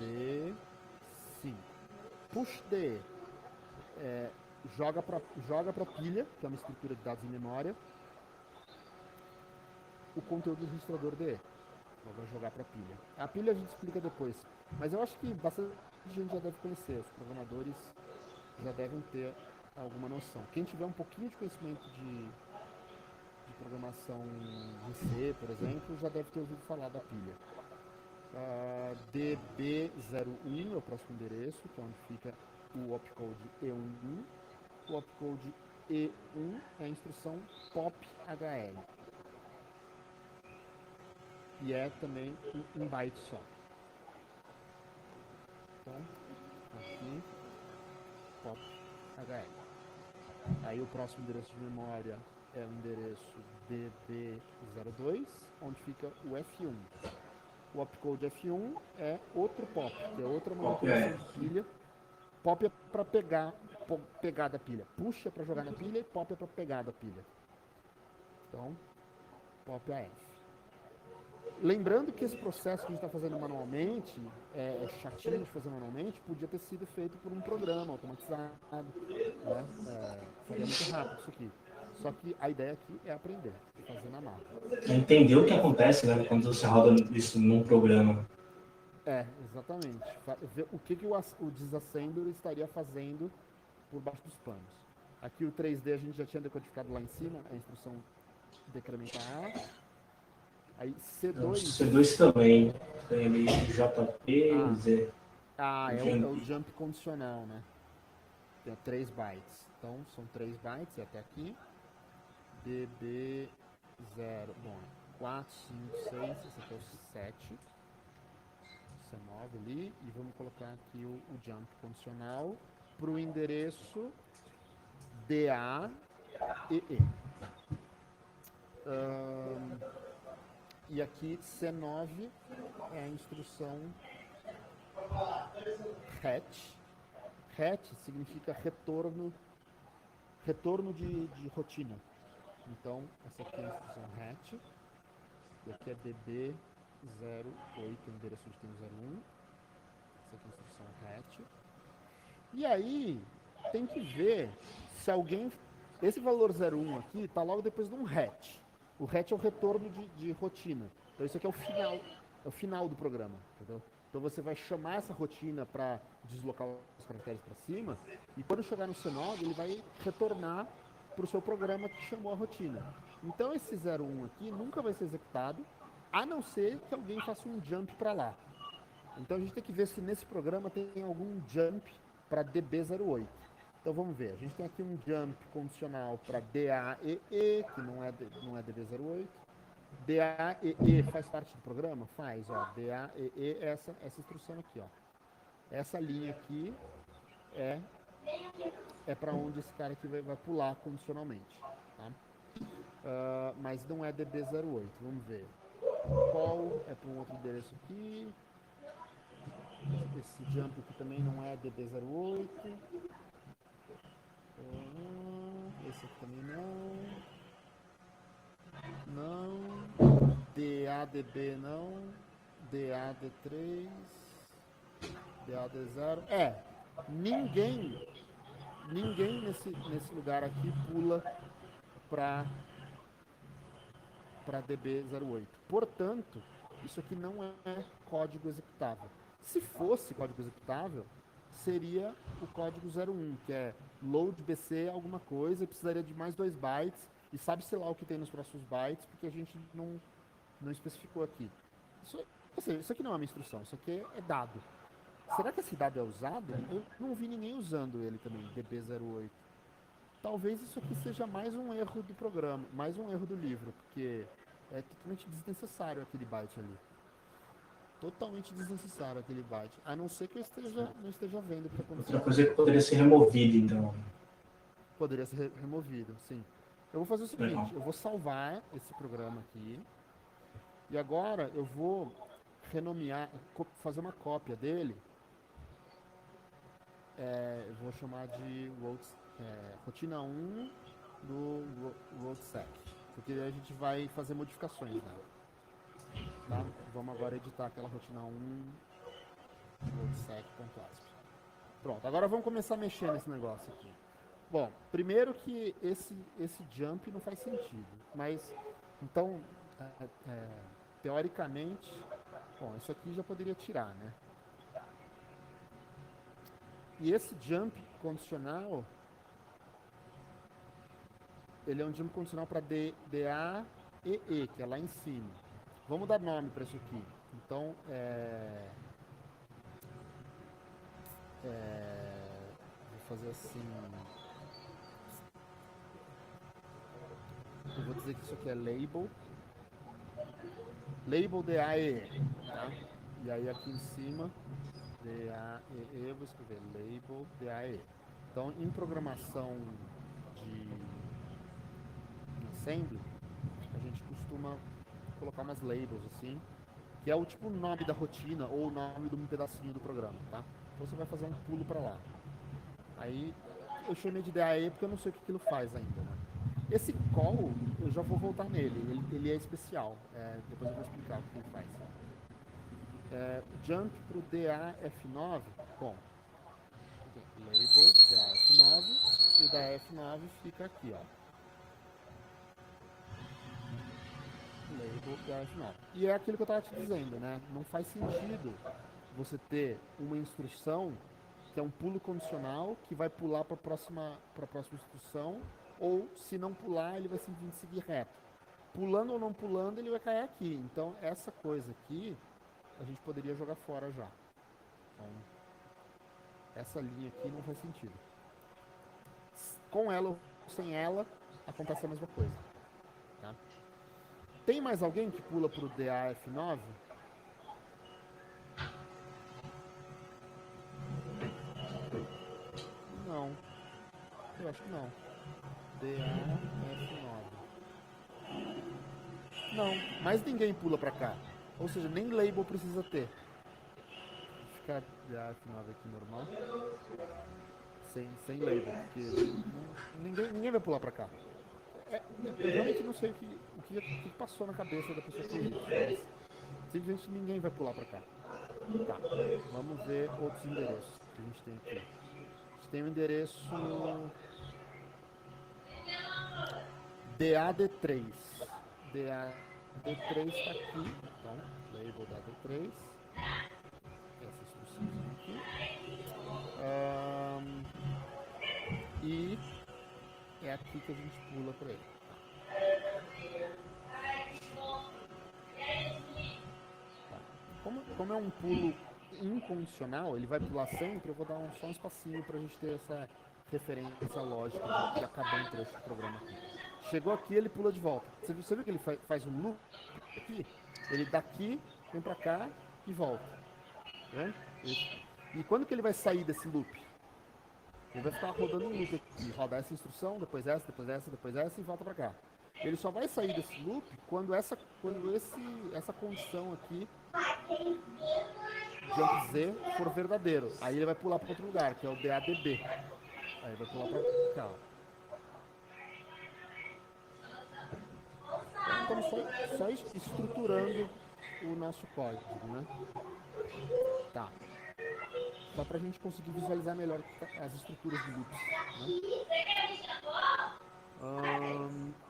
D5. Push D. Joga para pilha, que é uma estrutura de dados em memória, o conteúdo do registrador DE. Então vai jogar para pilha. A pilha a gente explica depois. Mas eu acho que bastante gente já deve conhecer. Os programadores já devem ter alguma noção. Quem tiver um pouquinho de conhecimento de programação em C, por exemplo, já deve ter ouvido falar da pilha. DB01 é o próximo endereço, que é onde fica o opcode E11. O opcode E1 é a instrução POP-HL. E é também um byte só. Então, aqui, POP-HL. Aí o próximo endereço de memória é o endereço DB02, onde fica o F1. O opcode F1 é outro POP, que é outra manipulação de pilha. POP é para pegar da pilha. Push é para jogar na pilha e POP é para pegar da pilha. Então, POP AF. Lembrando que esse processo que a gente está fazendo manualmente, é chatinho de fazer manualmente, podia ter sido feito por um programa automatizado. Né? Seria muito rápido isso aqui. Só que a ideia aqui é aprender, fazer na máquina. Entender o que acontece, né, quando você roda isso num programa. Exatamente. Ver o que o disassembler estaria fazendo por baixo dos panos. Aqui o 3D a gente já tinha decodificado lá em cima, a instrução decrementar A. Aí C2... C2 também. Tem ali JP e Z. É o jump condicional, né? Tem 3 bytes. Então, são 3 bytes até aqui. DB0, bom, 4, 5, 6, esse aqui é o 7. C9 ali. E vamos colocar aqui o jump condicional para o endereço DAEE. E aqui C9 é a instrução hatch. Hatch significa retorno de rotina. Então, essa aqui é a instrução hatch. E aqui é DB08, o endereço onde tem o 01. Essa aqui é a instrução hatch. E aí, tem que ver se alguém... Esse valor 01 aqui está logo depois de um hatch. O hatch é o retorno de rotina. Então, isso aqui é o final do programa, entendeu? Então, você vai chamar essa rotina para deslocar os caracteres para cima, e quando chegar no C9, ele vai retornar para o seu programa que chamou a rotina. Então, esse 01 aqui nunca vai ser executado, a não ser que alguém faça um jump para lá. Então, a gente tem que ver se nesse programa tem algum jump para DB08. Então vamos ver, a gente tem aqui um jump condicional para DAEE, que não é DB08. DAEE faz parte do programa? Faz, ó. DAEE é essa instrução aqui, ó. Essa linha aqui é para onde esse cara aqui vai pular condicionalmente, tá? Mas não é DB08, vamos ver. Call é para um outro endereço aqui. Esse jump aqui também não é DB08. Esse aqui também não. DADB não. DAD3. DAD0. Ninguém nesse lugar aqui pula para DB08. Portanto, isso aqui não é código executável. Se fosse código executável, seria o código 01, que é load BC alguma coisa, e precisaria de mais 2 bytes, e sabe-se lá o que tem nos próximos bytes, porque a gente não especificou aqui. Isso aqui não é uma instrução, isso aqui é dado. Será que esse dado é usado? Eu não vi ninguém usando ele também, DB08. Talvez isso aqui seja mais um erro do programa, mais um erro do livro, porque é totalmente desnecessário aquele byte ali. Totalmente desnecessário aquele byte. A não ser que eu não esteja vendo o que está acontecendo. Outra coisa que poderia ser removida, então. Poderia ser removido, sim. Eu vou fazer o seguinte, Legal. eu vou salvar esse programa aqui. E agora eu vou renomear, fazer uma cópia dele. Eu vou chamar de rotina 1 do RoadSec. Porque a gente vai fazer modificações nela. Tá? Vamos agora editar aquela rotina 1 RoadSec.asp. Pronto, agora vamos começar a mexer nesse negócio aqui. Bom, primeiro que esse jump não faz sentido, mas então teoricamente, bom, isso aqui já poderia tirar, né? E esse jump condicional, ele é um jump condicional para DAEE, que é lá em cima. Vamos dar nome para isso aqui. Então, vou fazer assim. Eu vou dizer que isso aqui é label. Label DAEE, tá? E aí aqui em cima, DAEE, eu vou escrever label DAEE. Então, em programação de assembly, a gente costuma colocar umas labels assim, que é o tipo nome da rotina ou o nome de um pedacinho do programa, tá? Então você vai fazer um pulo para lá. Aí eu chamei de DAE porque eu não sei o que aquilo faz ainda, né? Esse call, eu já vou voltar nele, ele é especial, depois eu vou explicar o que ele faz. Jump para o DAF9, bom, label DAF9, e o DAF9 fica aqui, ó. Label DAF9. E é aquilo que eu estava te dizendo, né? Não faz sentido você ter uma instrução que é um pulo condicional que vai pular para a próxima instrução, ou se não pular, ele vai simplesmente seguir reto. Pulando ou não pulando, ele vai cair aqui. Então, essa coisa aqui, a gente poderia jogar fora já. Então, essa linha aqui não faz sentido. Com ela ou sem ela, acontece a mesma coisa. Tá? Tem mais alguém que pula para o DAF9? Não. Eu acho que não. DAF9. Não, mas ninguém pula pra cá. Ou seja, nem label precisa ter. Vou ficar DAF9 aqui normal. Sem label, porque ninguém vai pular pra cá. Eu realmente não sei o que passou na cabeça da pessoa que fez isso, mas simplesmente ninguém vai pular pra cá. Tá, vamos ver outros endereços que a gente tem aqui. A gente tem o endereço DAD3. DAD3 está aqui, então, label DAD3. Essa instrução aqui. E é aqui que a gente pula para ele. Tá. Como é um pulo incondicional, ele vai pular sempre, eu vou dar só um espacinho para a gente ter essa referência lógica que acabou um trecho do programa aqui. Chegou aqui, ele pula de volta. Você viu que ele faz um loop aqui? Ele daqui, vem para cá e volta. Tá vendo? E quando que ele vai sair desse loop? Ele vai ficar rodando um loop aqui, rodar essa instrução, depois essa, depois essa, depois essa e volta para cá. Ele só vai sair desse loop quando essa condição aqui, jump Z, for verdadeiro. Aí ele vai pular para outro lugar, que é o DADB. Aí vai pular para cá, ó. Então estamos só estruturando o nosso código, né? Tá. Só para a gente conseguir visualizar melhor as estruturas de loops, né?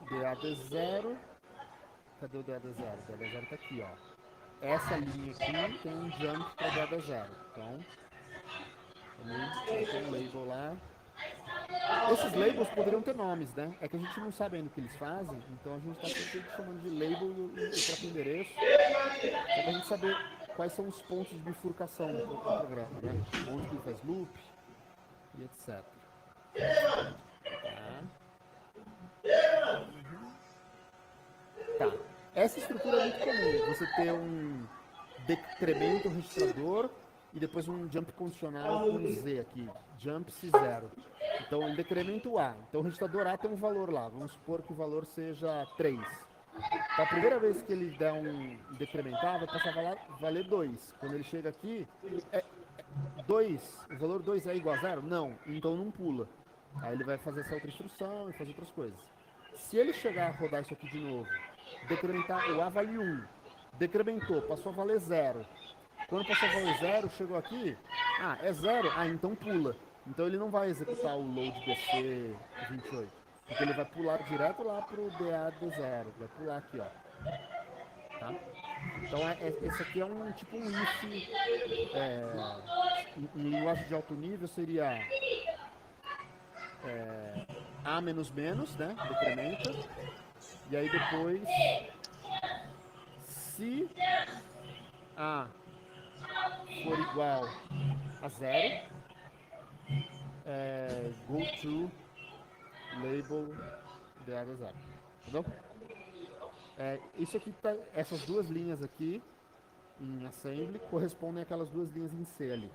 DAD0. Cadê o DAD0? O DAD0 está aqui, ó. Essa linha aqui tem um jump para DAD0. Então, também tem um label lá. Esses labels poderiam ter nomes, né? É que a gente não sabe ainda o que eles fazem, então a gente está sempre chamando de label e o próprio endereço, só para a gente saber quais são os pontos de bifurcação do programa, né? Onde que ele faz loop e etc. Tá. Essa estrutura é muito comum. Você ter um decremento registrador e depois um jump condicional com Z aqui. Jump C0. Então ele decrementa o A. Então o registrador A tem um valor lá. Vamos supor que o valor seja 3. Então, a primeira vez que ele der um decrementar, vai passar a valer 2. Quando ele chega aqui, 2, o valor 2 é igual a 0? Não, então não pula. Aí ele vai fazer essa outra instrução e fazer outras coisas. Se ele chegar a rodar isso aqui de novo, decrementar, o A vale 1, decrementou, passou a valer 0. Quando passou a valer 0, chegou aqui, é 0, então pula. Então ele não vai executar o load DC 28, porque ele vai pular direto lá para o DAD0, vai pular aqui, ó. Tá? Então esse aqui é um tipo um if, em linguagem de alto nível seria A menos menos, né? Decrementa. E aí depois, se A for igual a 0, go to label DAD0. Entendeu? Isso aqui tá, essas duas linhas aqui em assembly correspondem àquelas duas linhas em C ali,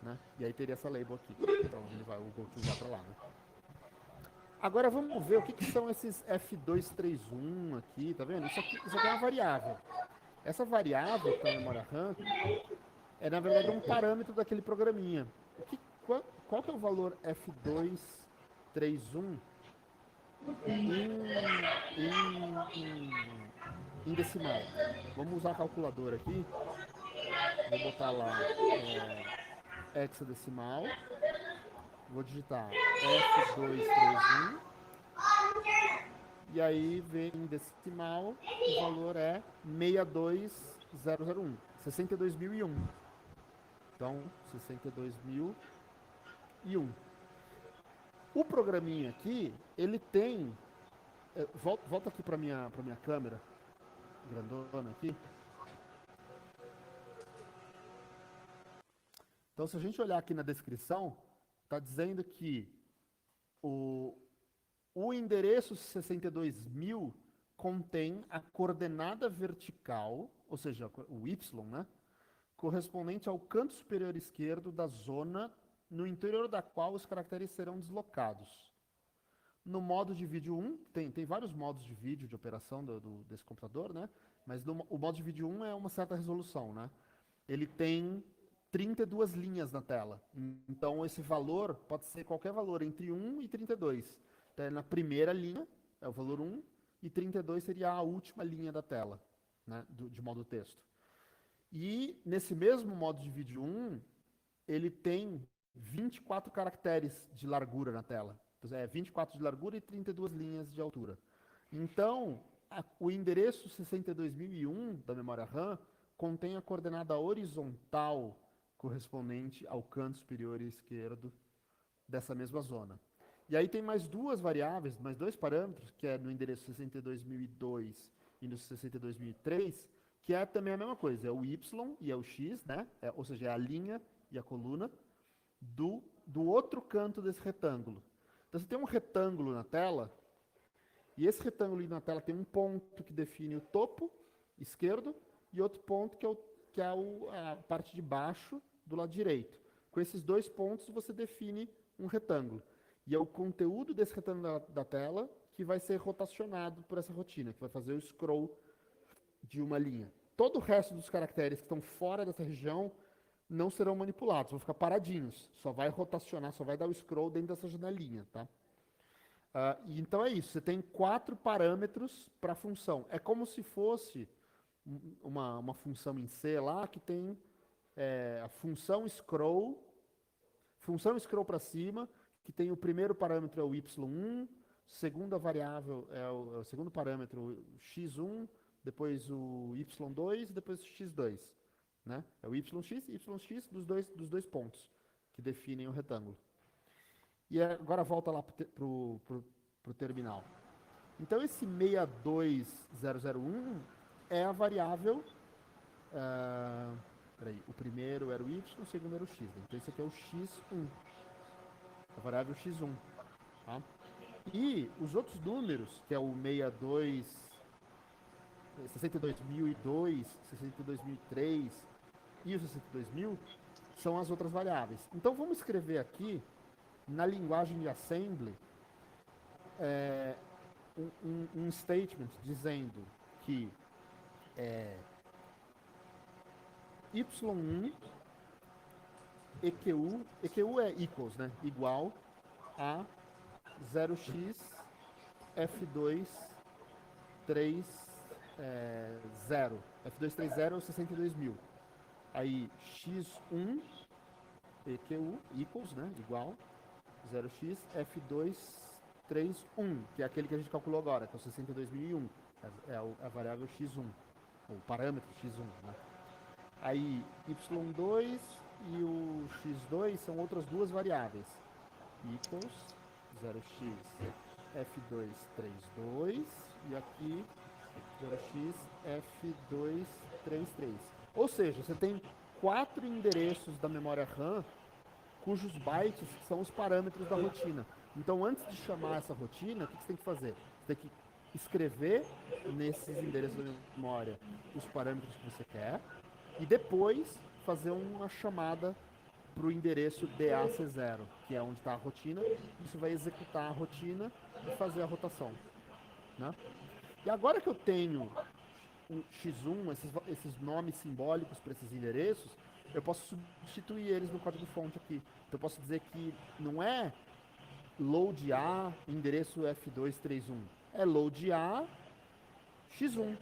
né? E aí teria essa label aqui. Então ele vai, o GoTo vai para lá, né? Agora vamos ver o que são esses F231 aqui, tá vendo? Isso aqui é uma variável. Essa variável para a memória RAM é na verdade um parâmetro daquele programinha. Qual que é o valor F231 em decimal? Vamos usar a calculadora aqui. Vou botar lá hexadecimal. Vou digitar F231. E aí vem em decimal, o valor é 62001. 62.001. Então, 62.001. O programinha aqui, ele tem... Volta aqui para minha câmera, grandona aqui. Então, se a gente olhar aqui na descrição, está dizendo que o endereço 62.000 contém a coordenada vertical, ou seja, o Y, né, correspondente ao canto superior esquerdo da zona no interior da qual os caracteres serão deslocados. No modo de vídeo 1, tem vários modos de vídeo de operação desse computador, né, mas o modo de vídeo 1 é uma certa resolução, né? Ele tem 32 linhas na tela. Então, esse valor pode ser qualquer valor entre 1 e 32. Então, na primeira linha, é o valor 1, e 32 seria a última linha da tela, né, de modo texto. E, nesse mesmo modo de vídeo 1, ele tem 24 caracteres de largura na tela. Então, 24 de largura e 32 linhas de altura. Então, o endereço 62.001 da memória RAM contém a coordenada horizontal correspondente ao canto superior esquerdo dessa mesma zona. E aí tem mais duas variáveis, mais dois parâmetros, que é no endereço 62.002 e no 62.003, que é também a mesma coisa, é o Y e é o X, né? Ou seja, é a linha e a coluna do outro canto desse retângulo. Então você tem um retângulo na tela, e esse retângulo na tela tem um ponto que define o topo esquerdo e outro ponto que é a parte de baixo do lado direito. Com esses dois pontos você define um retângulo. E é o conteúdo desse retângulo da tela que vai ser rotacionado por essa rotina, que vai fazer o scroll de uma linha. Todo o resto dos caracteres que estão fora dessa região não serão manipulados, vão ficar paradinhos. Só vai rotacionar, só vai dar o scroll dentro dessa janelinha, tá? Então é isso, você tem 4 parâmetros para a função. É como se fosse uma função em C lá que tem a função scroll para cima, que tem o primeiro parâmetro é o y1, segunda variável é o segundo parâmetro o x1, depois o y2 e depois o x2. Né? É o yx dos dois pontos que definem o retângulo. E agora volta lá para o terminal. Então esse 62001 é a variável. Peraí, o primeiro era o y, o segundo era o x. Então esse aqui é o x1. A variável x1. Tá? E os outros números, que é o 62.002, 62.003 e o 62.000, são as outras variáveis. Então vamos escrever aqui, na linguagem de assembly, um statement dizendo que y1 EQU é equals, né? Igual a 0x F2 30. F230 é o 62.000. Aí x1 EQU equals, né? Igual 0x F231, que é aquele que a gente calculou agora, que é o 62.001. É a variável x1, o parâmetro x1, né? Aí y2 e o x2 são outras duas variáveis. Equals 0x F232 e aqui 0x F233. Ou seja, você tem 4 endereços da memória RAM cujos bytes são os parâmetros da rotina. Então, antes de chamar essa rotina, o que você tem que fazer? Você tem que escrever nesses endereços da memória os parâmetros que você quer e depois fazer uma chamada para o endereço DAC0, que é onde está a rotina. Isso vai executar a rotina e fazer a rotação. Né? E agora que eu tenho um x1, esses nomes simbólicos para esses endereços, eu posso substituir eles no código-fonte aqui. Então eu posso dizer que não é load A, endereço F231. É load A, x1.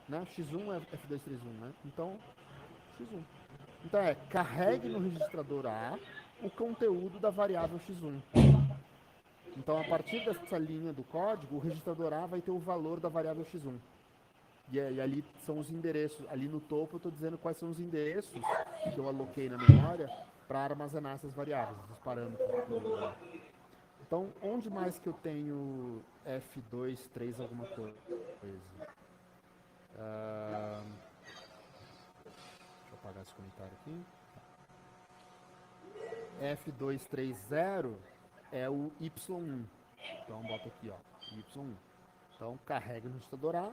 Né? x1 é F231, né? Então, x1. Então carregue no registrador A o conteúdo da variável x1. Então, a partir dessa linha do código, o registrador A vai ter o valor da variável x1. E ali são os endereços. Ali no topo eu estou dizendo quais são os endereços que eu aloquei na memória para armazenar essas variáveis, esses parâmetros. Então, onde mais que eu tenho F2, 3, alguma coisa? Deixa eu apagar esse comentário aqui. F230 é o Y1. Então, bota aqui, ó, Y1. Então, carrega no registrador A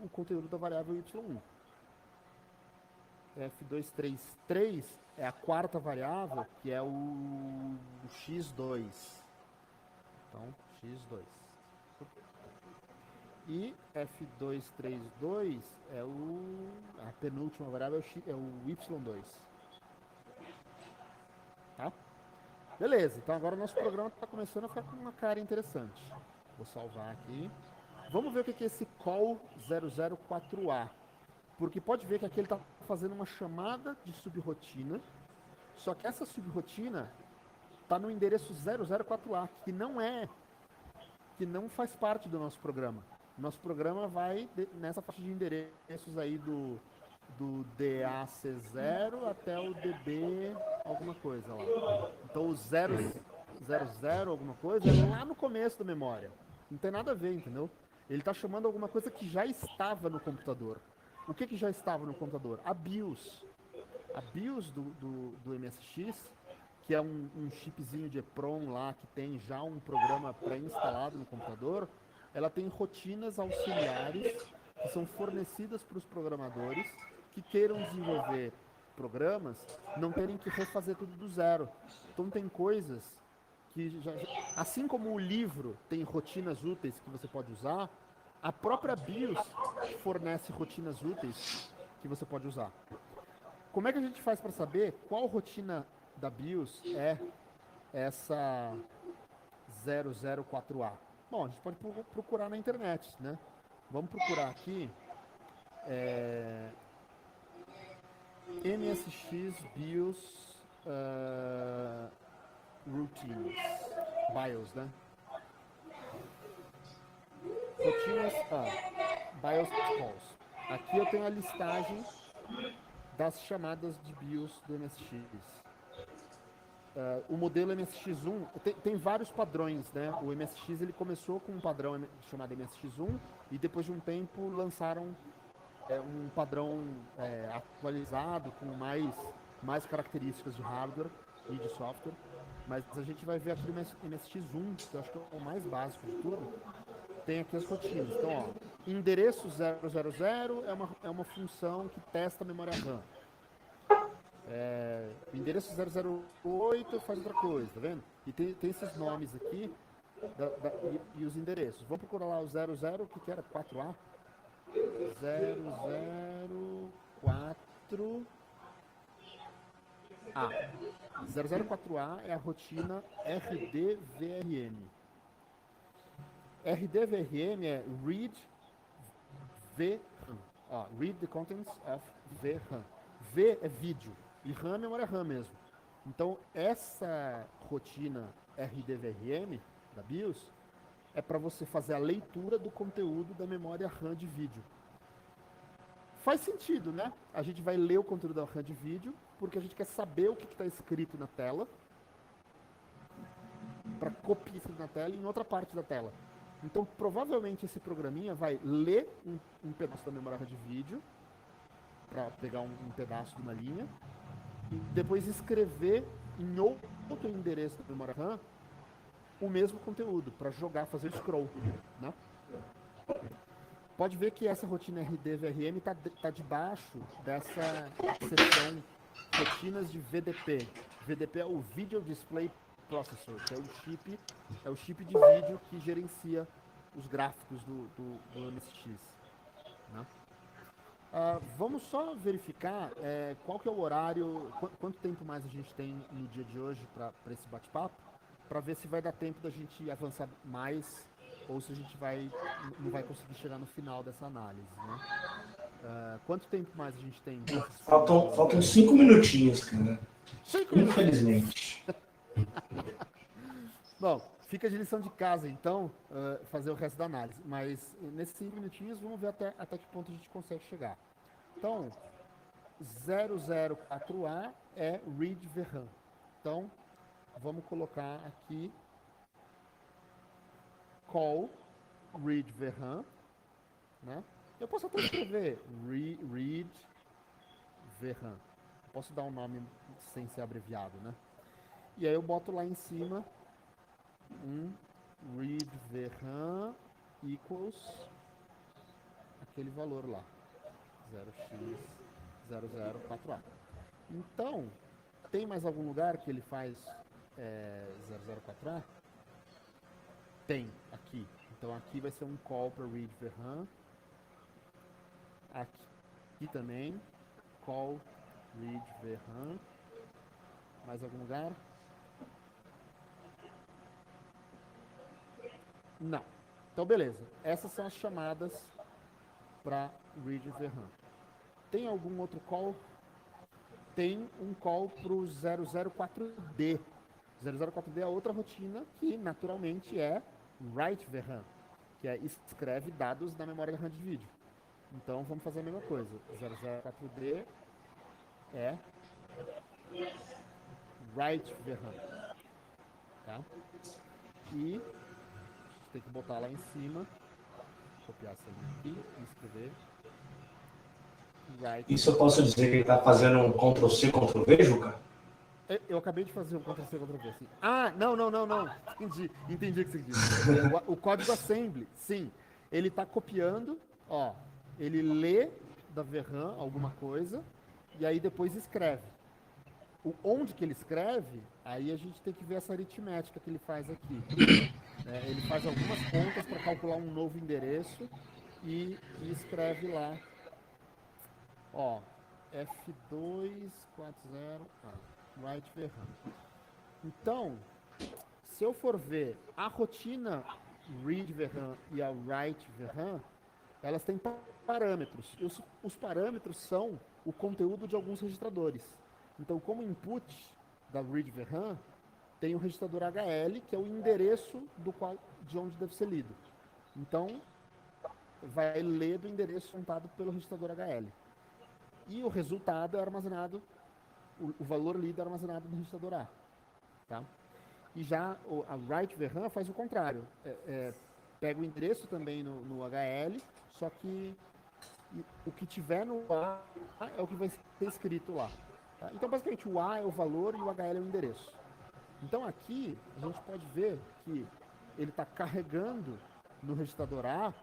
o conteúdo da variável Y1. F233 é a quarta variável, que é o X2. Então, X2. E F232 é a penúltima variável, é o Y2. Tá? Beleza, então agora o nosso programa está começando a ficar com uma cara interessante. Vou salvar aqui. Vamos ver o que é esse call 004A. Porque pode ver que aqui ele está fazendo uma chamada de subrotina, só que essa subrotina está no endereço 004A, que não faz parte do nosso programa. Nosso programa vai nessa faixa de endereços aí do DAC0 até o DB alguma coisa lá. Então o 000 alguma coisa é lá no começo da memória. Não tem nada a ver, entendeu? Ele está chamando alguma coisa que já estava no computador. O que já estava no computador? A BIOS. A BIOS do MSX, que é um chipzinho de EEPROM lá, que tem já um programa pré-instalado no computador, ela tem rotinas auxiliares que são fornecidas para os programadores que queiram desenvolver programas, não terem que refazer tudo do zero. Então tem coisas que, assim como o livro tem rotinas úteis que você pode usar, a própria BIOS fornece rotinas úteis que você pode usar. Como é que a gente faz para saber qual rotina da BIOS é essa 004A? Bom, a gente pode procurar na internet, né? Vamos procurar aqui MSX BIOS Routines, BIOS, né? Rotinas, BIOS calls. Aqui eu tenho a listagem das chamadas de BIOS do MSX. O modelo MSX1 tem vários padrões, né? O MSX ele começou com um padrão chamado MSX1 e depois de um tempo lançaram um padrão atualizado com mais características de hardware e de software. Mas a gente vai ver aqui o MSX1, que eu acho que é o mais básico de tudo. Tem aqui as rotinas. Então, ó, endereço 000 é uma função que testa a memória RAM. O endereço 008 faz outra coisa, tá vendo? E tem esses nomes aqui e os endereços. Vamos procurar lá o 00, o que era? 4A? 004A. 004A é a rotina RDVRM. RDVRM é Read VRAM. Read the contents of VRAM. V é vídeo e RAM é memória RAM mesmo. Então, essa rotina RDVRM da BIOS é para você fazer a leitura do conteúdo da memória RAM de vídeo. Faz sentido, né? A gente vai ler o conteúdo da RAM de vídeo porque a gente quer saber o que está escrito na tela para copiar isso na tela em outra parte da tela. Então, provavelmente esse programinha vai ler um pedaço da memória RAM de vídeo para pegar um pedaço de uma linha e depois escrever em outro endereço da memória RAM o mesmo conteúdo para jogar, fazer scroll, né? Pode ver que essa rotina RDVRM está debaixo dessa seção rotinas de VDP. VDP é o Video Display Processor, que é o chip de vídeo que gerencia os gráficos do MSX, né? Vamos só verificar qual que é o horário, quanto tempo mais a gente tem no dia de hoje para esse bate-papo, para ver se vai dar tempo da gente avançar mais ou se a gente não vai conseguir chegar no final dessa análise, né? Quanto tempo mais a gente tem? Faltam 5 minutinhos, cara. 5 minutos. Infelizmente. Bom, fica de lição de casa, então, fazer o resto da análise. Mas nesses 5 minutinhos, vamos ver até que ponto a gente consegue chegar. Então, 004A é read VRAM. Então, vamos colocar aqui call read VRAM, né? Eu posso até escrever read VRAM. Posso dar um nome sem ser abreviado, né? E aí eu boto lá em cima read VRAM equals aquele valor lá, 0x004A. Então, tem mais algum lugar que ele faz 004A? Tem, aqui. Então aqui vai ser um call para read VRAM. Aqui também, call read VRAM. Mais algum lugar? Não. Então, beleza. Essas são as chamadas para read VRAM. Tem algum outro call? Tem um call para o 004D. 004D é outra rotina que, naturalmente, é write VRAM, que é escreve dados na memória da RAM de vídeo. Então, vamos fazer a mesma coisa. 004D é write VRAM. Tá? E tem que botar lá em cima, copiar essa linha aqui e escrever write. Isso eu posso dizer que ele está fazendo um Ctrl+C, Ctrl+V, Juca? Eu acabei de fazer um Ctrl-C, Ctrl-V, assim. Ah, não. Entendi o que você disse. O código assembly, sim. Ele está copiando, ó, ele lê da VRAM alguma coisa e aí depois escreve. Onde que ele escreve, aí a gente tem que ver essa aritmética que ele faz aqui. Ele faz algumas contas para calcular um novo endereço e escreve lá, ó, F240, write VRAM. Então, se eu for ver a rotina read VRAM e a write VRAM, elas têm parâmetros. E os parâmetros são o conteúdo de alguns registradores. Então, como input da read VRAM, tem o registrador HL, que é o endereço de onde deve ser lido. Então, vai ler do endereço contado pelo registrador HL. E o resultado é armazenado, o valor lido é armazenado no registrador A. Tá? E já a write VRAM faz o contrário. Pega o endereço também no HL, só que o que tiver no A é o que vai ser escrito lá. Tá? Então, basicamente, o A é o valor e o HL é o endereço. Então, aqui, a gente pode ver que ele está carregando no registrador A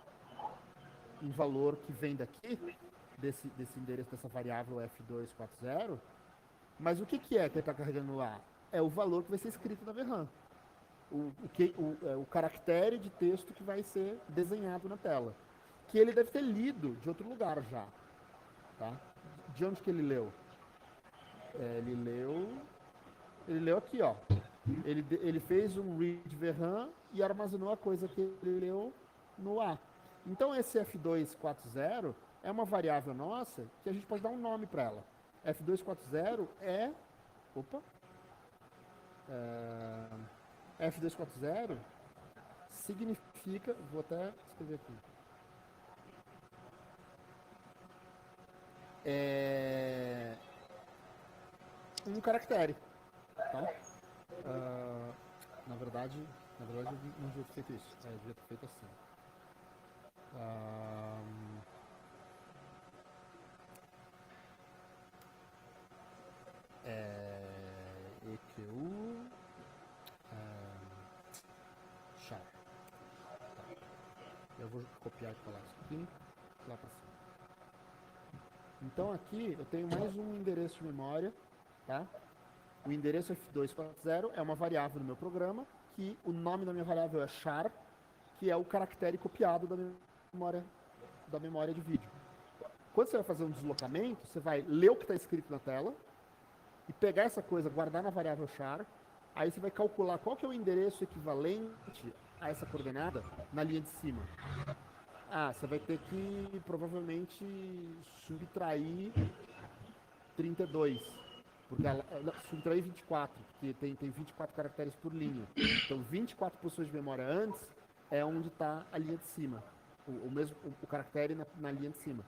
um valor que vem daqui, desse endereço, dessa variável F240, mas o que é que ele está carregando no A? É o valor que vai ser escrito na VRAM. O caractere de texto que vai ser desenhado na tela. Que ele deve ter lido de outro lugar já. Tá? De onde que ele leu? Ele leu aqui, ó. Ele fez um read VRAM e armazenou a coisa que ele leu no A. Então esse F240 é uma variável nossa que a gente pode dar um nome para ela. F240 é... Opa! F240 significa... Vou até escrever aqui. Um caractere. Tá? Na verdade, eu não devia ter feito isso. Eu devia ter feito assim. EQU char. Eu vou copiar e colar isso aqui lá para cima. Então aqui eu tenho mais um endereço de memória, tá? O endereço F240 é uma variável no meu programa, que o nome da minha variável é char, que é o caractere copiado da memória de vídeo. Quando você vai fazer um deslocamento, você vai ler o que está escrito na tela e pegar essa coisa, guardar na variável char, aí você vai calcular qual que é o endereço equivalente a essa coordenada na linha de cima. Você vai ter que provavelmente subtrair 32, porque subtrair 24, porque tem 24 caracteres por linha. Então 24 posições de memória antes é onde está a linha de cima, o caractere na linha de cima.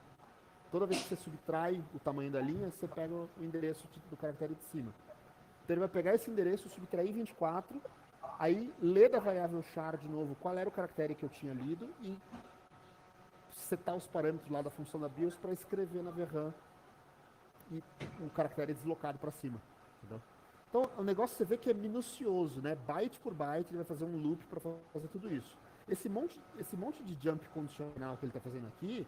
Toda vez que você subtrai o tamanho da linha, você pega o endereço do caractere de cima. Então ele vai pegar esse endereço, subtrair 24, aí ler da variável char de novo qual era o caractere que eu tinha lido e setar os parâmetros lá da função da BIOS para escrever na VRAM e o caractere é deslocado para cima. Entendeu? Então o negócio você vê que é minucioso, né? Byte por byte ele vai fazer um loop para fazer tudo isso. Esse monte de jump condicional que ele está fazendo aqui,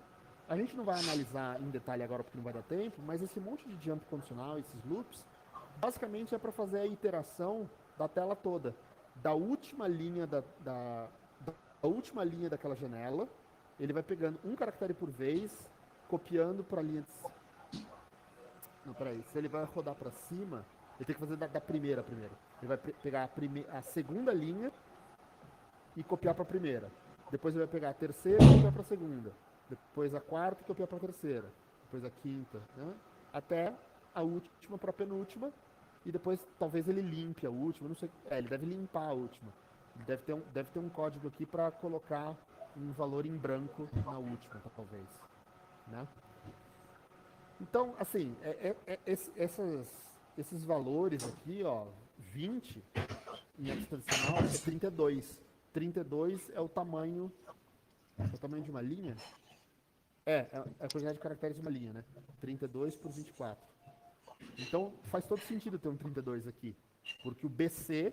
a gente não vai analisar em detalhe agora porque não vai dar tempo, mas esse monte de jump condicional, esses loops, basicamente é para fazer a iteração da tela toda, da última linha da última linha daquela janela. Ele vai pegando um caractere por vez, copiando para a linha de... Não, peraí. Se ele vai rodar para cima, ele tem que fazer da primeira primeiro. Ele vai pegar a segunda linha e copiar para a primeira. Depois ele vai pegar a terceira e copiar para a segunda. Depois a quarta e copiar para a terceira. Depois a quinta, né? Até a última para a penúltima. E depois talvez ele limpe a última. Não sei. Ele deve limpar a última. Ele deve ter um código aqui para colocar um valor em branco na última, talvez, né? Então, assim, esses valores aqui, ó, 20 em hexadecimal é 32. 32 é o tamanho de uma linha? É a quantidade de caracteres de uma linha, né? 32 por 24. Então faz todo sentido ter um 32 aqui, porque o BC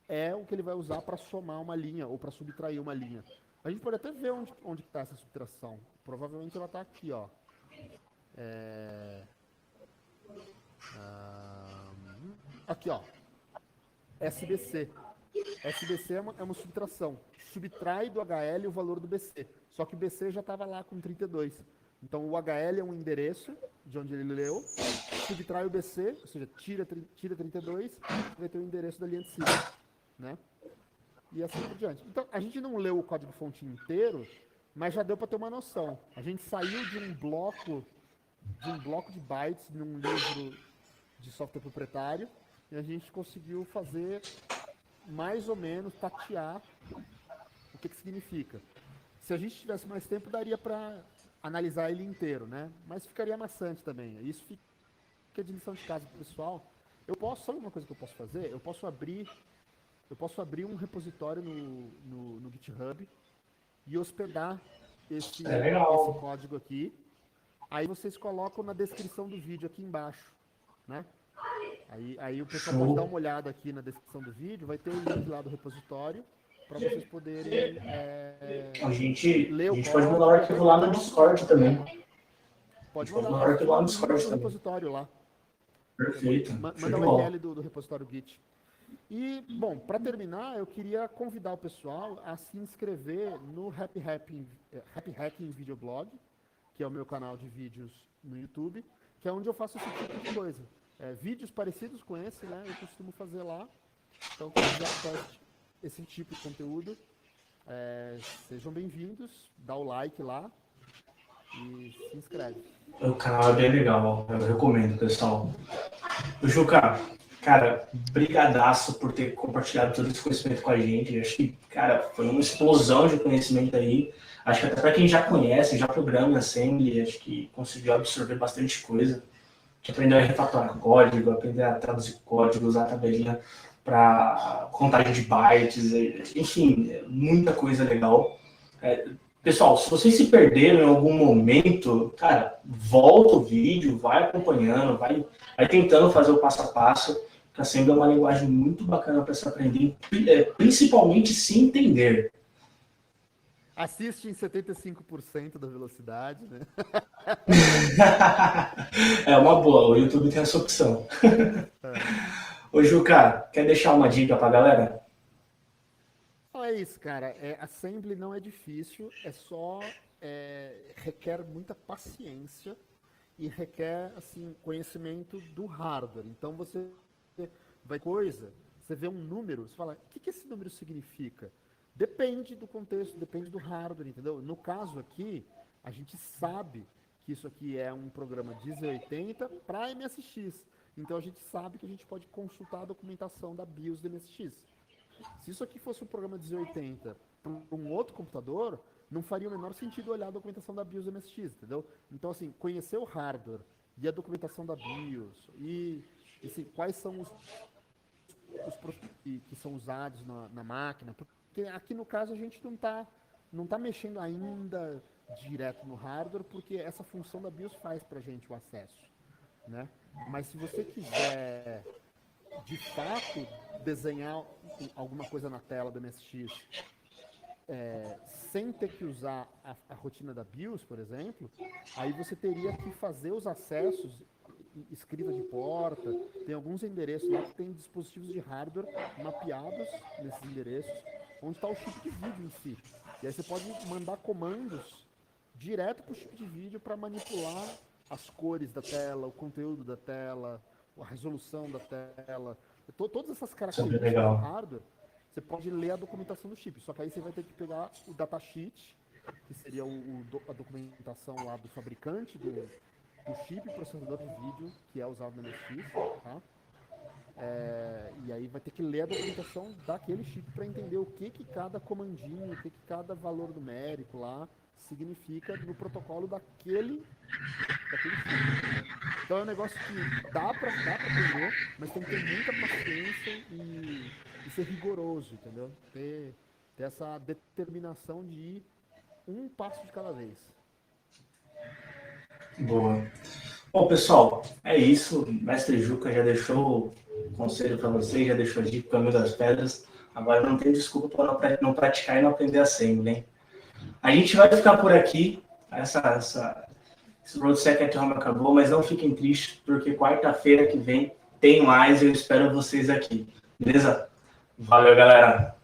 é o que ele vai usar para somar uma linha ou para subtrair uma linha. A gente pode até ver onde está essa subtração. Provavelmente ela está aqui, ó. Aqui, ó. SBC. SBC é uma subtração. Subtrai do HL o valor do BC. Só que o BC já estava lá com 32. Então o HL é um endereço de onde ele leu, subtrai o BC, ou seja, tira 32, vai ter o endereço da linha de cima, né? E assim por diante. Então a gente não leu o código-fonte inteiro, mas já deu para ter uma noção. A gente saiu de um bloco de bytes num livro de software proprietário e a gente conseguiu fazer mais ou menos tatear o que significa. Se a gente tivesse mais tempo, daria para analisar ele inteiro, né? Mas ficaria maçante também. Isso fica de lição de casa pro pessoal. Sabe uma coisa que eu posso fazer? Eu posso abrir um repositório no GitHub e hospedar esse código aqui. Aí vocês colocam na descrição do vídeo aqui embaixo, né? Aí o pessoal pode dar uma olhada aqui na descrição do vídeo, vai ter o link lá do repositório para vocês poderem ler o código. A gente pode mandar o arquivo lá no Discord também. Pode mandar o arquivo lá no Discord também. Repositório lá. Perfeito. Manda o URL do repositório Git. E, bom, para terminar, eu queria convidar o pessoal a se inscrever no Happy Hacking Videoblog, que é o meu canal de vídeos no YouTube, que é onde eu faço esse tipo de coisa. Vídeos parecidos com esse, né? Eu costumo fazer lá. Então, quem quiser esse tipo de conteúdo, sejam bem-vindos, dá o like lá e se inscreve. O canal é bem legal, eu recomendo, pessoal. O Juca, cara, brigadaço por ter compartilhado todo esse conhecimento com a gente. Eu acho que, cara, foi uma explosão de conhecimento aí. Acho que até para quem já conhece, já programa Assembly, acho que conseguiu absorver bastante coisa. Que aprendeu a refatorar código, aprender a traduzir código, usar a tabelinha para contagem de bytes, enfim, muita coisa legal. Pessoal, se vocês se perderam em algum momento, cara, volta o vídeo, vai acompanhando, vai tentando fazer o passo a passo, que a Assembly é uma linguagem muito bacana para se aprender, principalmente se entender. Assiste em 75% da velocidade, né? É uma boa, o YouTube tem essa opção. Ô Juca, quer deixar uma dica pra galera? É isso, cara. Assembly não é difícil, requer muita paciência e requer assim, conhecimento do hardware. Então você vê um número, você fala, o que esse número significa? Depende do contexto, depende do hardware, entendeu? No caso aqui, a gente sabe que isso aqui é um programa de Z80 para MSX. Então a gente sabe que a gente pode consultar a documentação da BIOS do MSX. Se isso aqui fosse um programa de Z80 para um outro computador, não faria o menor sentido olhar a documentação da BIOS do MSX, entendeu? Então, assim, conhecer o hardware e a documentação da BIOS e assim, quais são os que são usados na máquina, porque aqui no caso a gente não tá mexendo ainda direto no hardware, porque essa função da BIOS faz pra gente o acesso, né? Mas se você quiser de fato desenhar alguma coisa na tela do MSX sem ter que usar a rotina da BIOS, por exemplo, aí você teria que fazer os acessos, escrita de porta, tem alguns endereços lá que tem dispositivos de hardware mapeados nesses endereços, onde está o chip de vídeo em si. E aí você pode mandar comandos direto para o chip de vídeo para manipular as cores da tela, o conteúdo da tela, a resolução da tela, todas essas características do hardware. Você pode ler a documentação do chip, só que aí você vai ter que pegar o datasheet, que seria a documentação lá do fabricante do chip processador de vídeo que é usado no MSX, tá? E aí vai ter que ler a documentação daquele chip para entender o que cada comandinho, o que cada valor numérico lá significa no protocolo daquele chip. Então é um negócio que dá para aprender, mas tem que ter muita paciência e ser rigoroso, entendeu? Ter essa determinação de ir um passo de cada vez. Boa. Bom, pessoal, é isso. O mestre Juca já deixou o conselho para vocês, já deixou a dica, o caminho das pedras. Agora não tem desculpa para não praticar e não aprender a assembly, hein? A gente vai ficar por aqui. Esse Road Second Home acabou, mas não fiquem tristes, porque quarta-feira que vem tem mais e eu espero vocês aqui. Beleza? Valeu, galera!